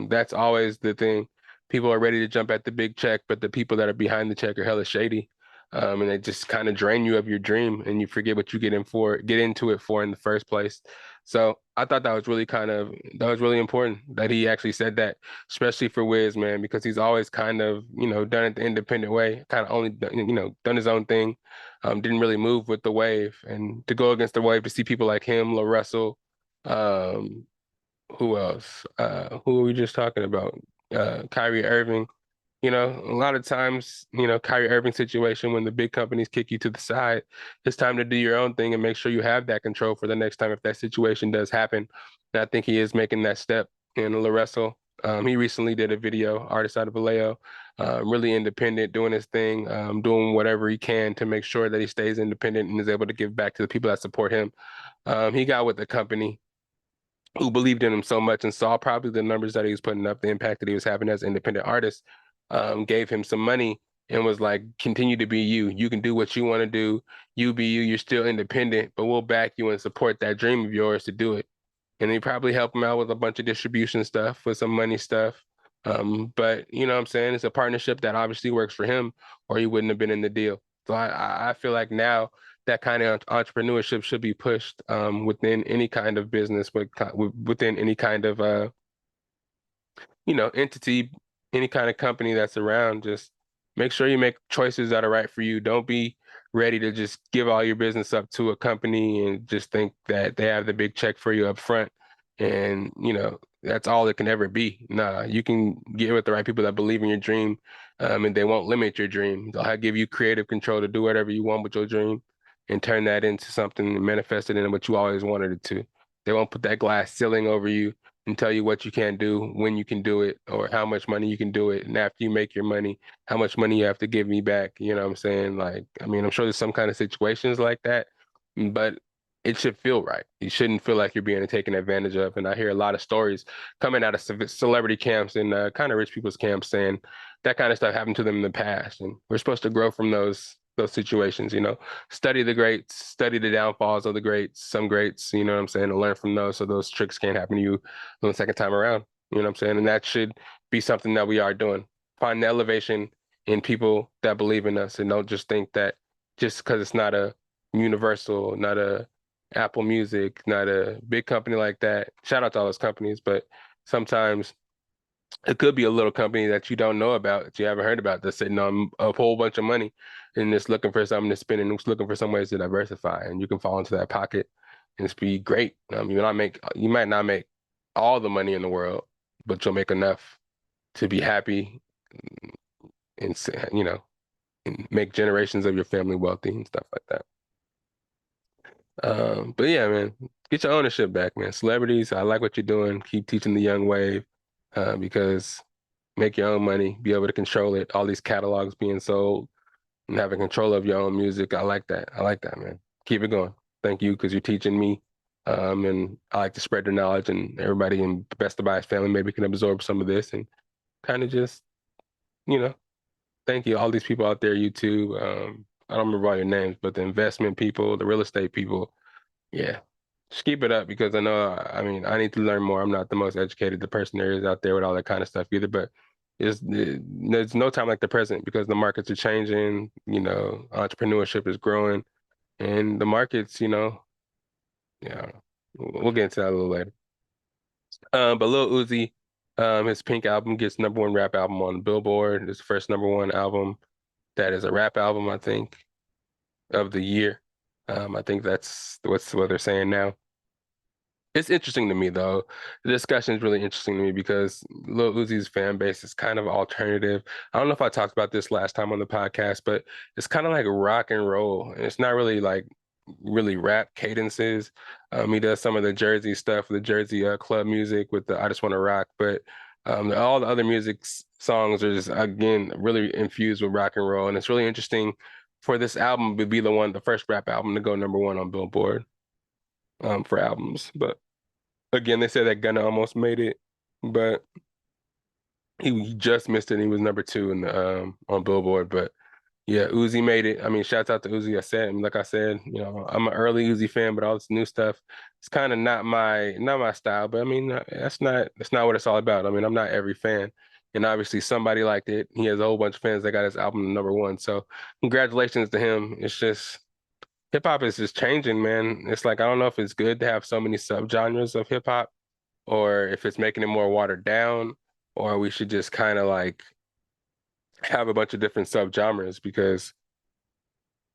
A: That's always the thing. People are ready to jump at the big check, but the people that are behind the check are hella shady. And they just kind of drain you of your dream and you forget what you get into it for in the first place. So I thought that was really important that he actually said that, especially for Wiz, man, because he's always kind of, done it the independent way, kind of only, done his own thing. Didn't really move with the wave, and to go against the wave, to see people like him, La Russell, um, who else? Who were we just talking about? Kyrie Irving. A lot of times, Kyrie Irving situation, when the big companies kick you to the side, it's time to do your own thing and make sure you have that control for the next time if that situation does happen. And I think he is making that step. And La Russell, he recently did a video, artist out of Vallejo, really independent, doing his thing, doing whatever he can to make sure that he stays independent and is able to give back to the people that support him. He got with the company who believed in him so much and saw probably the numbers that he was putting up, the impact that he was having as an independent artist, gave him some money and was like, continue to be you. You can do what you want to do. You be you. You're still independent, but we'll back you and support that dream of yours to do it. And he probably helped him out with a bunch of distribution stuff, with some money stuff. But you know what I'm saying? It's a partnership that obviously works for him, or he wouldn't have been in the deal. So I feel like now that kind of entrepreneurship should be pushed within any kind of business, within any kind of entity, any kind of company that's around. Just make sure you make choices that are right for you. Don't be ready to just give all your business up to a company and just think that they have the big check for you up front. And, that's all it can ever be. Nah, you can get with the right people that believe in your dream, and they won't limit your dream. They'll give you creative control to do whatever you want with your dream and turn that into something and manifest it in what you always wanted it to. They won't put that glass ceiling over you and tell you what you can't do, when you can do it, or how much money you can do it. And after you make your money, how much money you have to give me back. You know what I'm saying? Like, I mean, I'm sure there's some kind of situations like that, but it should feel right. You shouldn't feel like you're being taken advantage of. And I hear a lot of stories coming out of celebrity camps and kind of rich people's camps saying that kind of stuff happened to them in the past. And we're supposed to grow from those situations, study the greats, study the downfalls of the greats, some greats, you know what I'm saying, and learn from those so those tricks can't happen to you the second time around. You know what I'm saying? And that should be something that we are doing. Find the elevation in people that believe in us and don't just think that just because it's not a Universal, not a Apple Music, not a big company like that. Shout out to all those companies, but sometimes It could be a little company that you don't know about, that you haven't heard about, that's sitting on a whole bunch of money and just looking for something to spend and just looking for some ways to diversify. And you can fall into that pocket and it's be great. You might not make all the money in the world, but you'll make enough to be happy and and make generations of your family wealthy and stuff like that. But yeah, man, get your ownership back, man. Celebrities, I like what you're doing. Keep teaching the young wave, because make your own money, be able to control it. All these catalogs being sold and having control of your own music. I like that. I like that, man. Keep it going. Thank you, because you're teaching me. And I like to spread the knowledge, and everybody in the Best of Bias family maybe can absorb some of this and kind of just, you know, thank you. All these people out there, YouTube. I don't remember all your names, but the investment people, the real estate people, yeah. Just keep it up, because I mean, I need to learn more. I'm not the most educated the person there is out there with all that kind of stuff either, but there's no time like the present, because the markets are changing, entrepreneurship is growing, and the markets, yeah, we'll get into that a little later. But Lil Uzi, his Pink album gets #1 rap album on Billboard. It's the first #1 album that is a rap album, I think, of the year. I think that's what they're saying now. It's interesting to me though. The discussion is really interesting to me because Lil Uzi's fan base is kind of alternative. I don't know if I talked about this last time on the podcast, but it's kind of like rock and roll. And it's not really like really rap cadences. He does some of the Jersey stuff, the Jersey club music with the I Just Want to Rock, but all the other songs are just again really infused with rock and roll. And it's really interesting for this album to be the first rap album to go #1 on Billboard, for albums. But again, they said that Gunna almost made it, but he just missed it. And he was #2 in the on Billboard. But yeah, Uzi made it. I mean, shouts out to Uzi. Like I said, I'm an early Uzi fan, but all this new stuff, it's kind of not my style. But I mean, that's not what it's all about. I mean, I'm not every fan. And obviously somebody liked it. He has a whole bunch of fans that got his album #1. So congratulations to him. It's just hip hop is just changing, man. It's like I don't know if it's good to have so many subgenres of hip hop, or if it's making it more watered down, or we should just kind of like have a bunch of different subgenres, because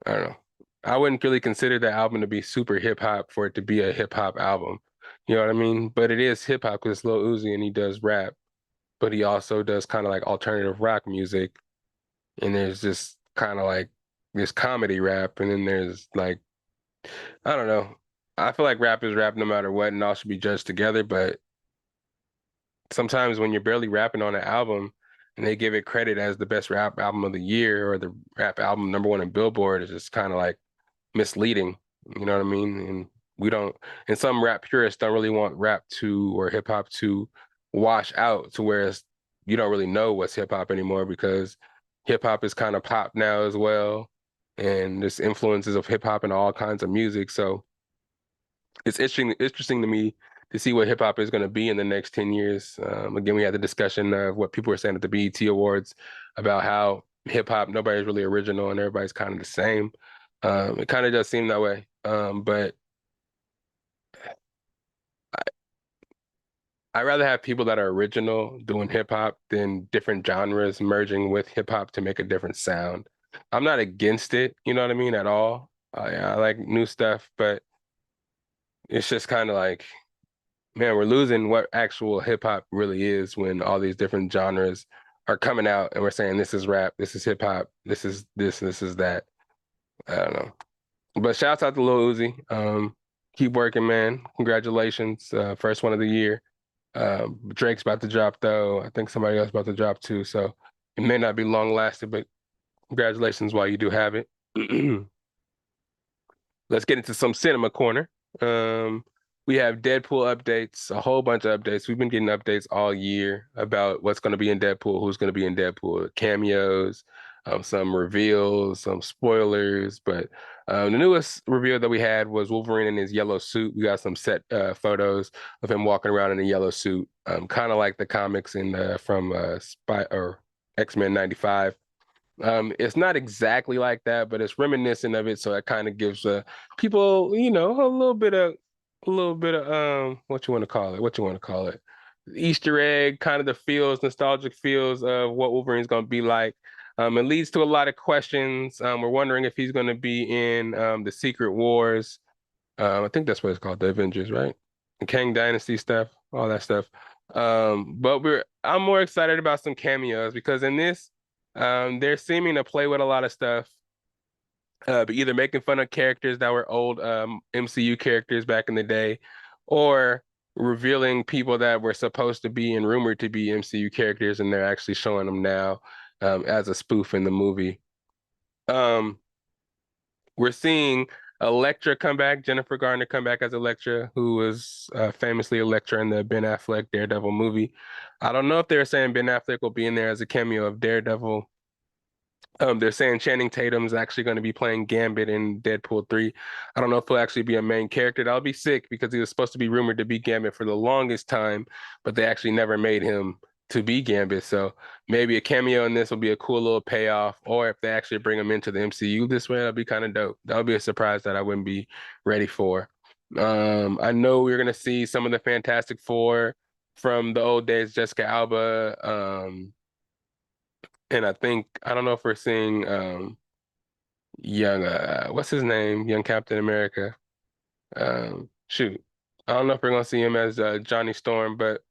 A: I don't know. I wouldn't really consider the album to be super hip hop for it to be a hip hop album. You know what I mean? But it is hip hop because it's Lil Uzi and he does rap, but he also does kind of like alternative rock music. And there's just kind of like this comedy rap, and then there's like, I don't know. I feel like rap is rap no matter what, and all should be judged together. But sometimes when you're barely rapping on an album and they give it credit as the best rap album of the year or the rap album #1 in Billboard, it's just kind of like misleading. You know what I mean? And we don't, and some rap purists don't really want rap to or hip hop to wash out to where you don't really know what's hip hop anymore, because hip hop is kind of pop now as well. And there's influences of hip hop in all kinds of music. So it's interesting to me to see what hip hop is going to be in the next 10 years. Again, we had the discussion of what people were saying at the BET Awards about how hip hop, nobody's really original and everybody's kind of the same. It kind of does seem that way. But I'd rather have people that are original doing hip hop than different genres merging with hip hop to make a different sound. I'm not against it, you know what I mean, at all. I like new stuff, but it's just kind of like, man, we're losing what actual hip hop really is when all these different genres are coming out and we're saying this is rap, this is hip hop, this is this, this is that. I don't know. But shouts out to Lil Uzi. Keep working, man. Congratulations. First one of the year. Drake's about to drop though. I think somebody else about to drop too. So it may not be long lasting, but congratulations while you do have it. Let's get into some cinema corner. We have Deadpool updates, a whole bunch of updates. We've been getting updates all year about what's going to be in Deadpool, who's going to be in Deadpool, cameos, some reveals, some spoilers. But the newest reveal that we had was Wolverine in his yellow suit. We got some set photos of him walking around in a yellow suit, kind of like the comics from X-Men '95. It's not exactly like that, but it's reminiscent of it, so it kind of gives people, a little bit of what you want to call it, Easter egg, kind of the feels, nostalgic feels of what Wolverine's going to be like. It leads to a lot of questions. We're wondering if he's going to be in the Secret Wars. I think that's what it's called, the Avengers, right? The Kang Dynasty stuff, all that stuff. But I'm more excited about some cameos because in this, they're seeming to play with a lot of stuff. But either making fun of characters that were old MCU characters back in the day, or revealing people that were supposed to be and rumored to be MCU characters, and they're actually showing them now as a spoof in the movie. Um, we're seeing Elektra come back, Jennifer Garner come back as Elektra, who was famously Elektra in the Ben Affleck Daredevil movie. I don't know if they're saying Ben Affleck will be in there as a cameo of Daredevil. They're saying Channing Tatum's actually going to be playing Gambit in Deadpool 3. I don't know if he'll actually be a main character. That'll be sick because he was supposed to be rumored to be Gambit for the longest time, but they actually never made him to be Gambit. So maybe a cameo in this will be a cool little payoff, or if they actually bring him into the MCU this way, that'll be kind of dope. That would be a surprise that I wouldn't be ready for. I know we're going to see some of the Fantastic Four from the old days, Jessica Alba, and I don't know if we're seeing young what's his name? Young Captain America. Shoot. I don't know if we're gonna see him as Johnny Storm, but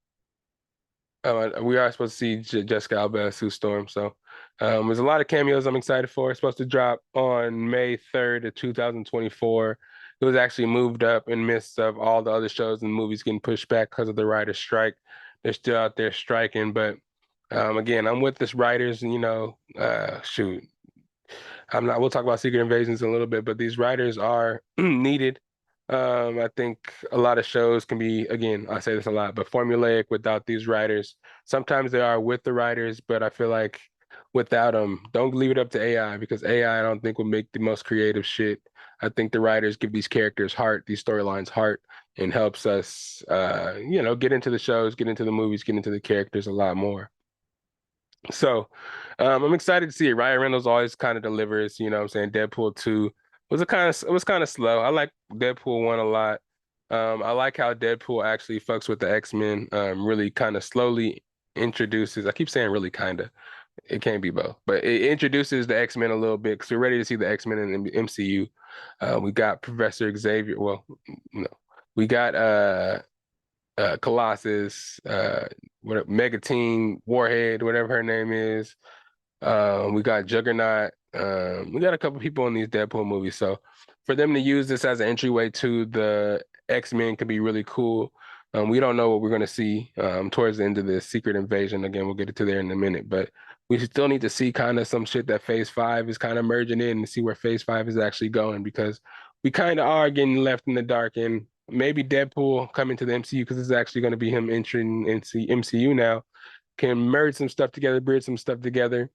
A: we are supposed to see Jessica Alba as Sue Storm. So there's a lot of cameos I'm excited for. It's supposed to drop on May 3rd of 2024. It was actually moved up in midst of all the other shows and movies getting pushed back because of the writer's strike. They're still out there striking, but again, I'm with this writers, and shoot. We'll talk about Secret Invasions in a little bit, but these writers are needed. I think a lot of shows can be, again, I say this a lot, but formulaic without these writers. Sometimes they are with the writers, but I feel like without them, don't leave it up to AI because AI, I don't think will make the most creative shit. I think the writers give these characters heart, these storylines heart, and helps us, get into the shows, get into the movies, get into the characters a lot more. So I'm excited to see it. Ryan Reynolds always kind of delivers, you know what I'm saying? Deadpool 2 it was kind of slow. I like Deadpool 1 a lot. I like how Deadpool actually fucks with the X-Men, really kind of slowly introduces, I keep saying really kind of, it can't be both, but it introduces the X-Men a little bit because we're ready to see the X-Men in the MCU. We got Professor Xavier, well, no, we got Colossus, Megatine, Warhead, whatever her name is. We got Juggernaut. We got a couple people in these Deadpool movies. So for them to use this as an entryway to the X-Men could be really cool. We don't know what we're going to see towards the end of the Secret Invasion. Again, we'll get to there in a minute, but we still need to see kind of some shit that Phase 5 is kind of merging in and see where Phase 5 is actually going because we kind of are getting left in the dark and maybe Deadpool coming to the MCU because this is actually going to be him entering into MCU now can merge some stuff together, bridge some stuff together,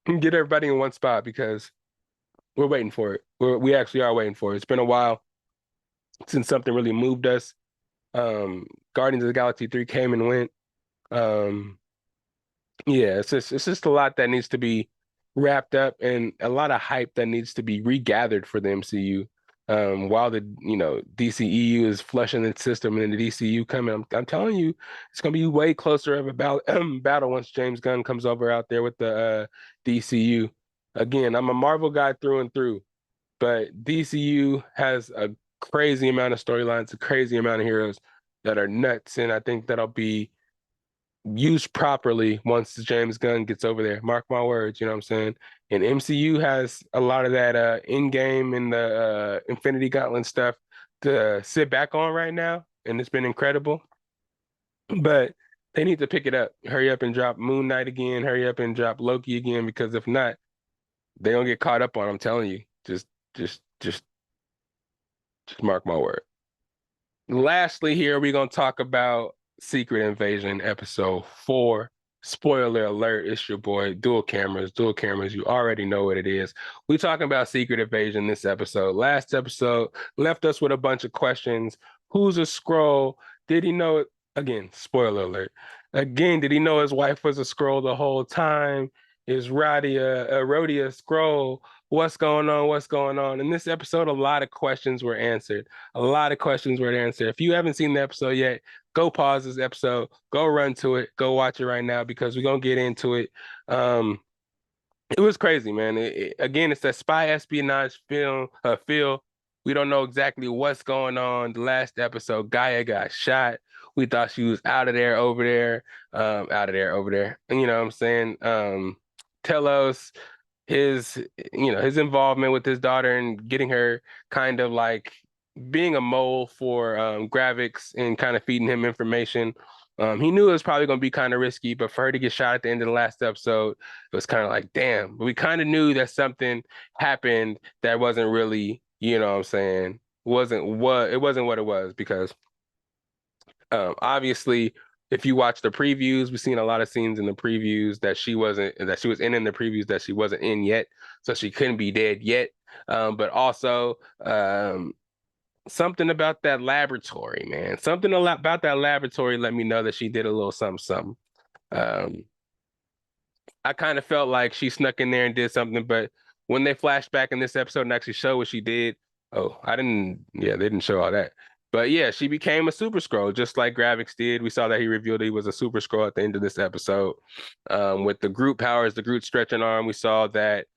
A: and get everybody in one spot because we're waiting for it. We actually are waiting for it. It's been a while since something really moved us. Guardians of the Galaxy 3 came and went. Yeah, it's just a lot that needs to be wrapped up and a lot of hype that needs to be regathered for the MCU. While the DCEU is flushing its system and then the DCU coming, I'm telling you, it's gonna be way closer of a battle once James Gunn comes over out there with the DCU. Again, I'm a Marvel guy through and through, but DCU has a crazy amount of storylines, a crazy amount of heroes that are nuts, and I think that'll be used properly once James Gunn gets over there. Mark my words, you know what I'm saying? And MCU has a lot of that in-game and the Infinity Gauntlet stuff to sit back on right now, and it's been incredible. But they need to pick it up. Hurry up and drop Moon Knight again. Hurry up and drop Loki again, because if not, they don't get caught up on. I'm telling you. Just mark my word. Lastly, here we're gonna talk about Secret Invasion episode 4. Spoiler alert, it's your boy, dual cameras. You already know what it is. We talking about Secret Invasion this episode. Last episode left us with a bunch of questions. Who's a Skrull? Did he know it? Again, spoiler alert. Again, did he know his wife was a Skrull the whole time? Is Rhodia Scroll? What's going on? What's going on? In this episode, a lot of questions were answered. A lot of questions were answered. If you haven't seen the episode yet, go pause this episode, go run to it, go watch it right now because we're gonna get into it. Um, it was crazy, man. Again, it's that spy espionage feel. We don't know exactly what's going on. The last episode, Gaia got shot. We thought she was out of there, over there, out of there, over there. And you know what I'm saying? Telos, his his involvement with his daughter and getting her kind of like being a mole for Gravix and kind of feeding him information. He knew it was probably going to be kind of risky, but for her to get shot at the end of the last episode, it was kind of like, damn. But we kind of knew that something happened that wasn't really, you know what I'm saying, wasn't what it was because obviously, if you watch the previews, we've seen a lot of scenes in the previews that she was in the previews that she wasn't in yet, so she couldn't be dead yet. But also, something about that laboratory, man. Something a lot about that laboratory let me know that she did a little something, something. Um, I kind of felt like she snuck in there and did something, but when they flashed back in this episode and actually show what she did, oh, I didn't, yeah, they didn't show all that. But yeah, she became a Super Skrull, just like Gravix did. We saw that he revealed he was a Super Skrull at the end of this episode. With the Groot powers, the Groot stretching arm, we saw that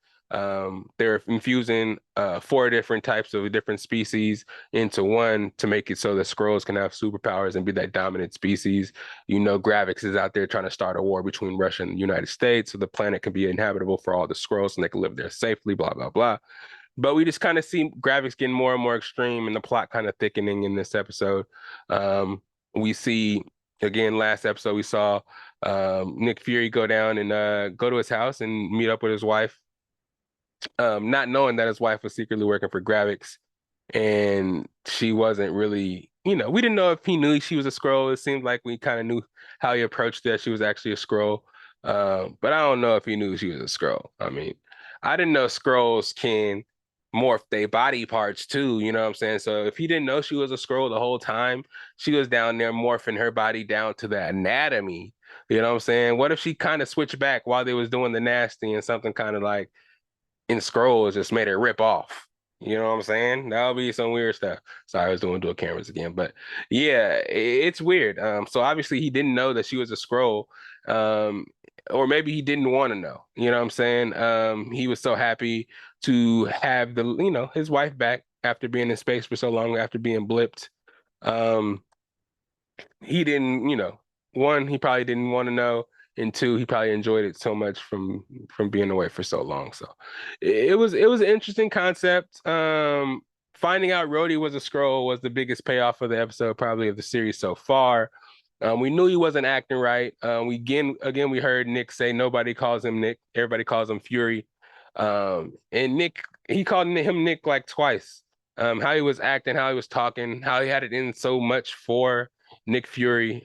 A: they're infusing four different types of different species into one to make it so that Skrulls can have superpowers and be that dominant species. You know, Gravix is out there trying to start a war between Russia and the United States so the planet can be inhabitable for all the Skrulls and they can live there safely, blah, blah, blah. But we just kind of see Gravix getting more and more extreme and the plot kind of thickening in this episode. We see, again, last episode, we saw Nick Fury go down and go to his house and meet up with his wife, not knowing that his wife was secretly working for Gravix and she wasn't really, we didn't know if he knew she was a Skrull. It seemed like we kind of knew how he approached that she was actually a Skrull. But I don't know if he knew she was a Skrull. I mean, I didn't know Skrulls can morph their body parts too, you know what I'm saying? So if he didn't know she was a Skrull the whole time, she was down there morphing her body down to the anatomy. You know what I'm saying? What if she kind of switched back while they was doing the nasty and something kind of like in Skrulls just made it rip off? You know what I'm saying? That would be some weird stuff. Sorry, I was doing dual cameras again, but yeah, it's weird. So obviously he didn't know that she was a Skrull, um, or maybe he didn't want to know. You know what I'm saying? He was so happy to have his wife back after being in space for so long, after being blipped. Um, he didn't, one, he probably didn't want to know, and two, he probably enjoyed it so much from being away for so long. So it was an interesting concept. Finding out Rhodey was a Skrull was the biggest payoff of the episode, probably of the series so far. We knew he wasn't acting right. We heard Nick say nobody calls him Nick, everybody calls him Fury. And Nick, he called him Nick like twice. How he was acting, how he was talking, how he had it in so much for Nick Fury.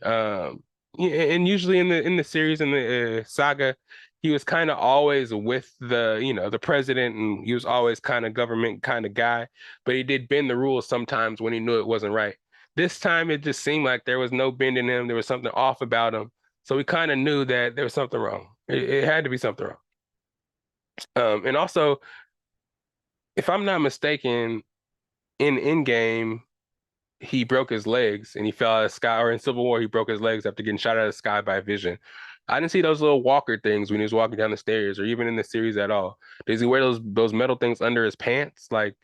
A: Yeah, and usually in the series in the saga, he was kind of always with the president, and he was always kind of government kind of guy. But he did bend the rules sometimes when he knew it wasn't right. This time, it just seemed like there was no bending him. There was something off about him. So we kind of knew that there was something wrong. It had to be something wrong. And also, if I'm not mistaken, in Endgame, he broke his legs and he fell out of the sky, or in Civil War, he broke his legs after getting shot out of the sky by Vision. I didn't see those little walker things when he was walking down the stairs or even in the series at all. Does he wear those metal things under his pants? Like,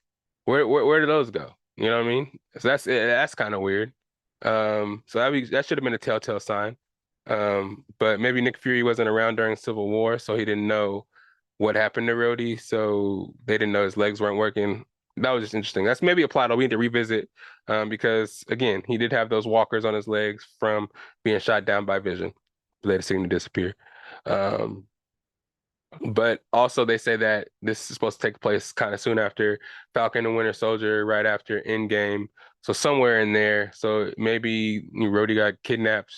A: where do those go? You know what I mean? So that's kind of weird. So that should have been a telltale sign. But maybe Nick Fury wasn't around during Civil War, so he didn't know what happened to Rhodey, so they didn't know his legs weren't working. That was just interesting. That's maybe a plot we need to revisit, because again, he did have those walkers on his legs from being shot down by Vision. Later seen him disappear. But also they say that this is supposed to take place kind of soon after Falcon and Winter Soldier, right after Endgame. So somewhere in there. So maybe Rhodey got kidnapped,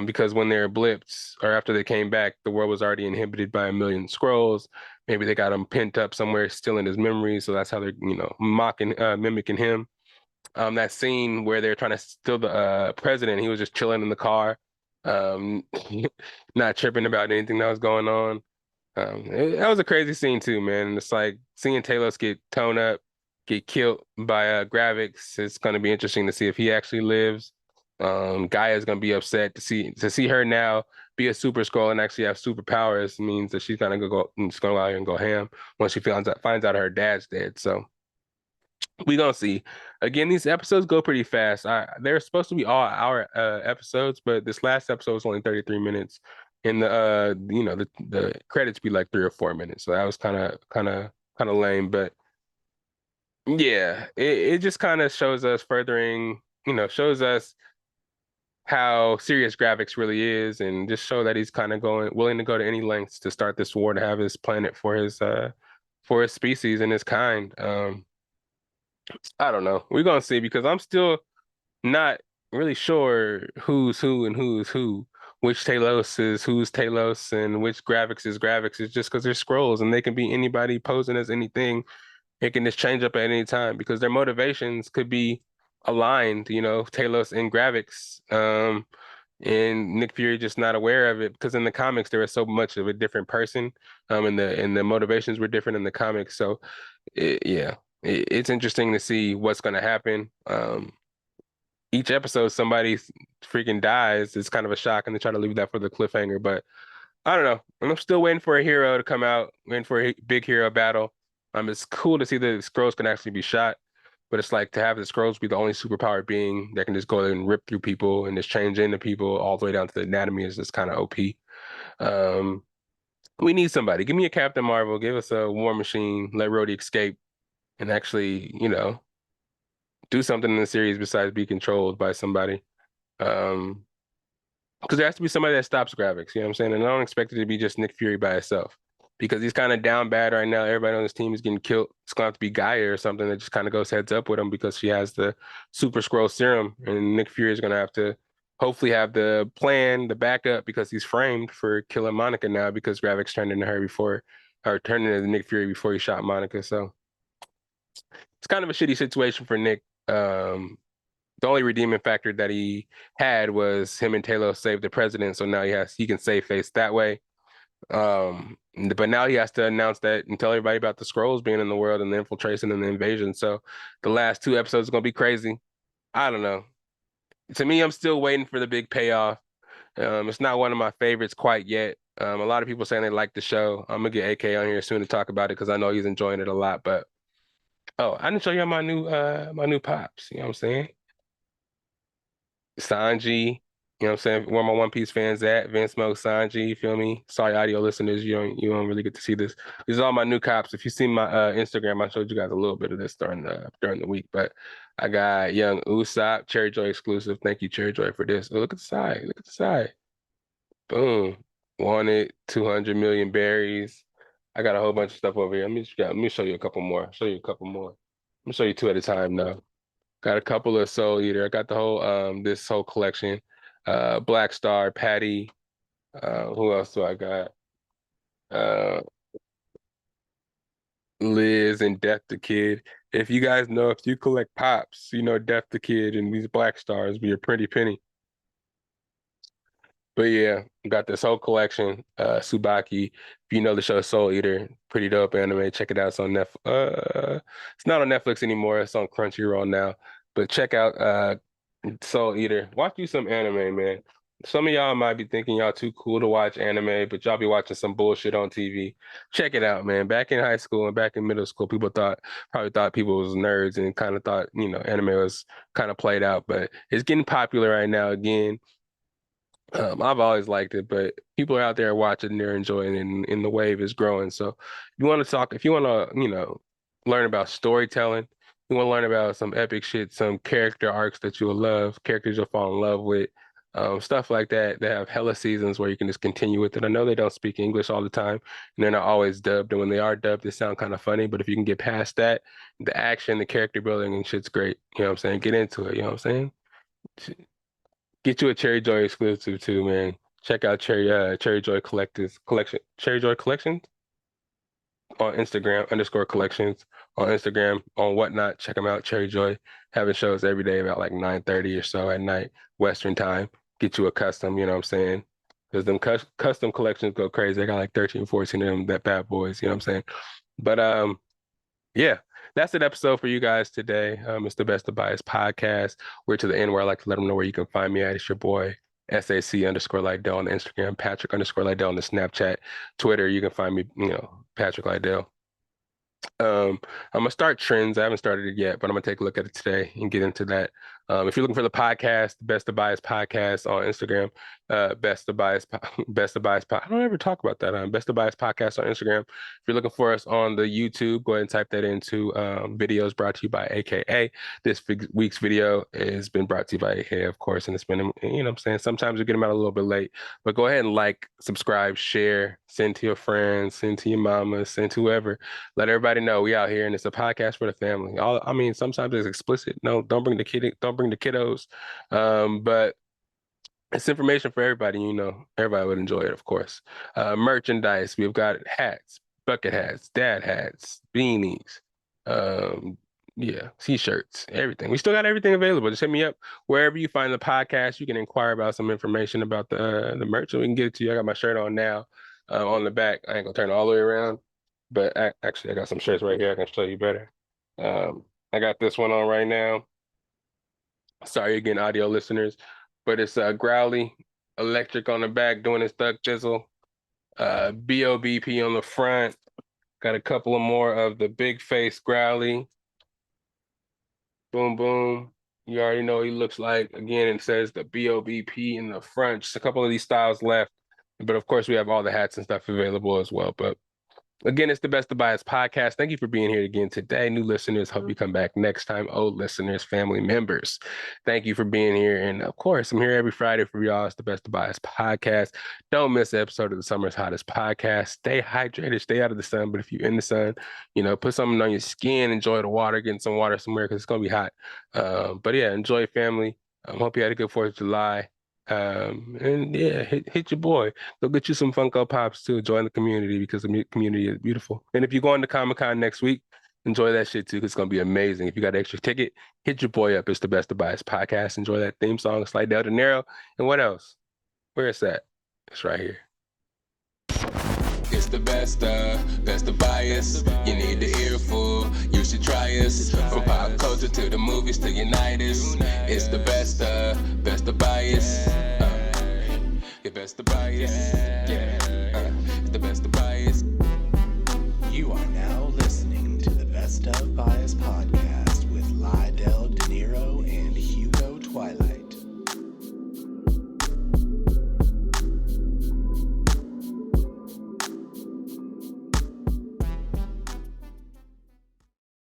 A: because when they're blipped or after they came back, the world was already inhibited by a million Skrulls. Maybe they got him pent up somewhere, still in his memory. So that's how they're, mimicking him. That scene where they're trying to steal the president, he was just chilling in the car, um, not tripping about anything that was going on. That was a crazy scene too, man. It's like seeing Talos get torn up, get killed by Gravix. It's going to be interesting to see if he actually lives. Gaia's going to be upset to see her now be a super scroll and actually have superpowers means that she's gonna she's gonna go out here and go ham once she finds out her dad's dead. So we gonna see. Again, these episodes go pretty fast. They're supposed to be all hour episodes, but this last episode was only 33 minutes, and the credits be like 3 or 4 minutes. So that was kind of lame. But yeah, it just kind of shows us shows us how serious graphics really is, and just show that he's kind of willing to go to any lengths to start this war to have his planet for his species and his kind. I don't know. We're gonna see because I'm still not really sure who's who and who's who. Which Talos is who's Talos and which graphics is graphics. It's just because they're scrolls and they can be anybody posing as anything. It can just change up at any time because their motivations could be aligned, Talos and graphics. And Nick Fury just not aware of it because in the comics there was so much of a different person. And the motivations were different in the comics. So yeah, it's interesting to see what's going to happen. Each episode somebody freaking dies. It's kind of a shock, and they try to leave that for the cliffhanger. But I don't know. I'm still waiting for a hero to come out, waiting for a big hero battle. It's cool to see that the Skrulls can actually be shot, but it's like to have the Skrulls be the only superpowered being that can just go and rip through people and just change into people all the way down to the anatomy is just kind of OP. Um, we need somebody. Give me a Captain Marvel. Give us a War Machine. Let Rhodey escape and actually, do something in the series besides be controlled by somebody. Um, because there has to be somebody that stops graphics, you know what I'm saying? And I don't expect it to be just Nick Fury by himself because he's kind of down bad right now. Everybody on his team is getting killed. It's going to have to be Gaia or something that just kind of goes heads up with him because she has the Super Scroll Serum. And Nick Fury is going to have to hopefully have the plan, the backup because he's framed for killing Monica now because graphics turned into her before, or turned into Nick Fury before he shot Monica. So it's kind of a shitty situation for Nick. The only redeeming factor that he had was him and Talos saved the president, so now he can save face that way. But now he has to announce that and tell everybody about the scrolls being in the world and the infiltration and the invasion. So the last 2 episodes are gonna be crazy. I don't know. To me, I'm still waiting for the big payoff. It's not one of my favorites quite yet. A lot of people saying they like the show. I'm gonna get AK on here soon to talk about it because I know he's enjoying it a lot. But oh, I didn't show you my new pops. You know what I'm saying? Sanji, you know what I'm saying? Where my One Piece fans at? Vince Smoke, Sanji, you feel me? Sorry, audio listeners, you don't really get to see this. These are all my new cops. If you see my Instagram, I showed you guys a little bit of this during the week. But I got young Usopp, Cherry Joy exclusive. Thank you, Cherry Joy, for this. Oh, look at the side. Look at the side. Boom. Wanted 200 million berries. I got a whole bunch of stuff over here. Let me show you a couple more. Show you a couple more. I'm gonna show you two at a time now. Got a couple of Soul Eater. I got the whole this whole collection. Black Star, Patty. Who else do I got? Uh Liz and Death the Kid. If you guys know, if you collect pops, you know Death the Kid and these Black Stars be a pretty penny. But yeah, got this whole collection. Tsubaki. If you know the show Soul Eater, pretty dope anime. Check it out. It's on Netflix. It's not on Netflix anymore. It's on Crunchyroll now. But check out Soul Eater. Watch you some anime, man. Some of y'all might be thinking y'all too cool to watch anime, but y'all be watching some bullshit on TV. Check it out, man. Back in high school and back in middle school, people probably thought people was nerds and kind of thought, anime was kind of played out, but it's getting popular right now again. I've always liked it, but people are out there watching, they're enjoying it, and the wave is growing. So if you want to, learn about storytelling, you want to learn about some epic shit, some character arcs that you'll love, characters you'll fall in love with, stuff like that. They have hella seasons where you can just continue with it. I know they don't speak English all the time, and they're not always dubbed. And when they are dubbed, they sound kind of funny. But if you can get past that, the action, the character building, and shit's great. You know what I'm saying? Get into it. You know what I'm saying? Get you a Cherry Joy exclusive too, man. Check out Cherry Joy Collection, Cherry Joy Collections on Instagram _collections on Instagram on whatnot. Check them out. Cherry Joy having shows every day about like 9:30 or so at night Western time. Get you a custom, you know what I'm saying? because them custom collections go crazy. They got like 13, 14 of them, that bad boys, you know what I'm saying? But yeah, that's an episode for you guys today. It's the Best of Bias podcast. We're to the end where I like to let them know where you can find me at. It's your boy, SAC_Lydell on the Instagram, Patrick_Lydell on the Snapchat, Twitter. You can find me, Patrick Lydell. I'm gonna start trends. I haven't started it yet, but I'm gonna take a look at it today and get into that. If you're looking for the podcast, Best of Bias podcast on Instagram, Best of Bias, Best of Bias. I don't ever talk about that. Best of Bias podcast on Instagram. If you're looking for us on the YouTube, go ahead and type that into videos brought to you by AKA. This week's video has been brought to you by AKA, of course, and it's been, what I'm saying, sometimes we get them out a little bit late, but go ahead and like, subscribe, share, send to your friends, send to your mama, send to whoever. Let everybody know we out here, and it's a podcast for the family. Sometimes it's explicit. No, don't bring the kiddos. But it's information for everybody. Everybody would enjoy it, of course. Merchandise. We've got hats, bucket hats, dad hats, beanies, t-shirts, everything. We still got everything available. Just hit me up wherever you find the podcast. You can inquire about some information about the merch, and we can get it to you. I got my shirt on now. On the back, I ain't gonna turn it all the way around, but actually, I got some shirts right here I can show you better. I got this one on right now. Sorry again, audio listeners, but it's Growly Electric on the back doing his thug jizzle. BOBP on the front. Got a couple of more of the big face Growly. Boom, boom. You already know what he looks like. Again, it says the BOBP in the front. Just a couple of these styles left. But of course, we have all the hats and stuff available as well. But again, it's the Best of Bias podcast. Thank you for being here again today. New listeners, hope you come back next time. Old listeners, family members, thank you for being here. And of course, I'm here every Friday for y'all. It's the Best of Bias podcast. Don't miss an episode of the summer's hottest podcast. Stay hydrated, stay out of the sun. But if you're in the sun, put something on your skin, enjoy the water, getting some water somewhere because it's going to be hot. But yeah, enjoy family. Hope you had a good 4th of July. And yeah, hit your boy. Go get you some Funko Pops too. Join the community because the community is beautiful. And if you're going to Comic-Con next week, enjoy that shit too because it's gonna be amazing. If you got an extra ticket, hit your boy up. It's the Best of Bias podcast. Enjoy that theme song, Lydell De Niro. And what else? Where is that? It's right here.
B: It's the best of bias. You need the earful, you should try us. From pop culture to the movies to unite us. It's the best of bias. Your best of bias.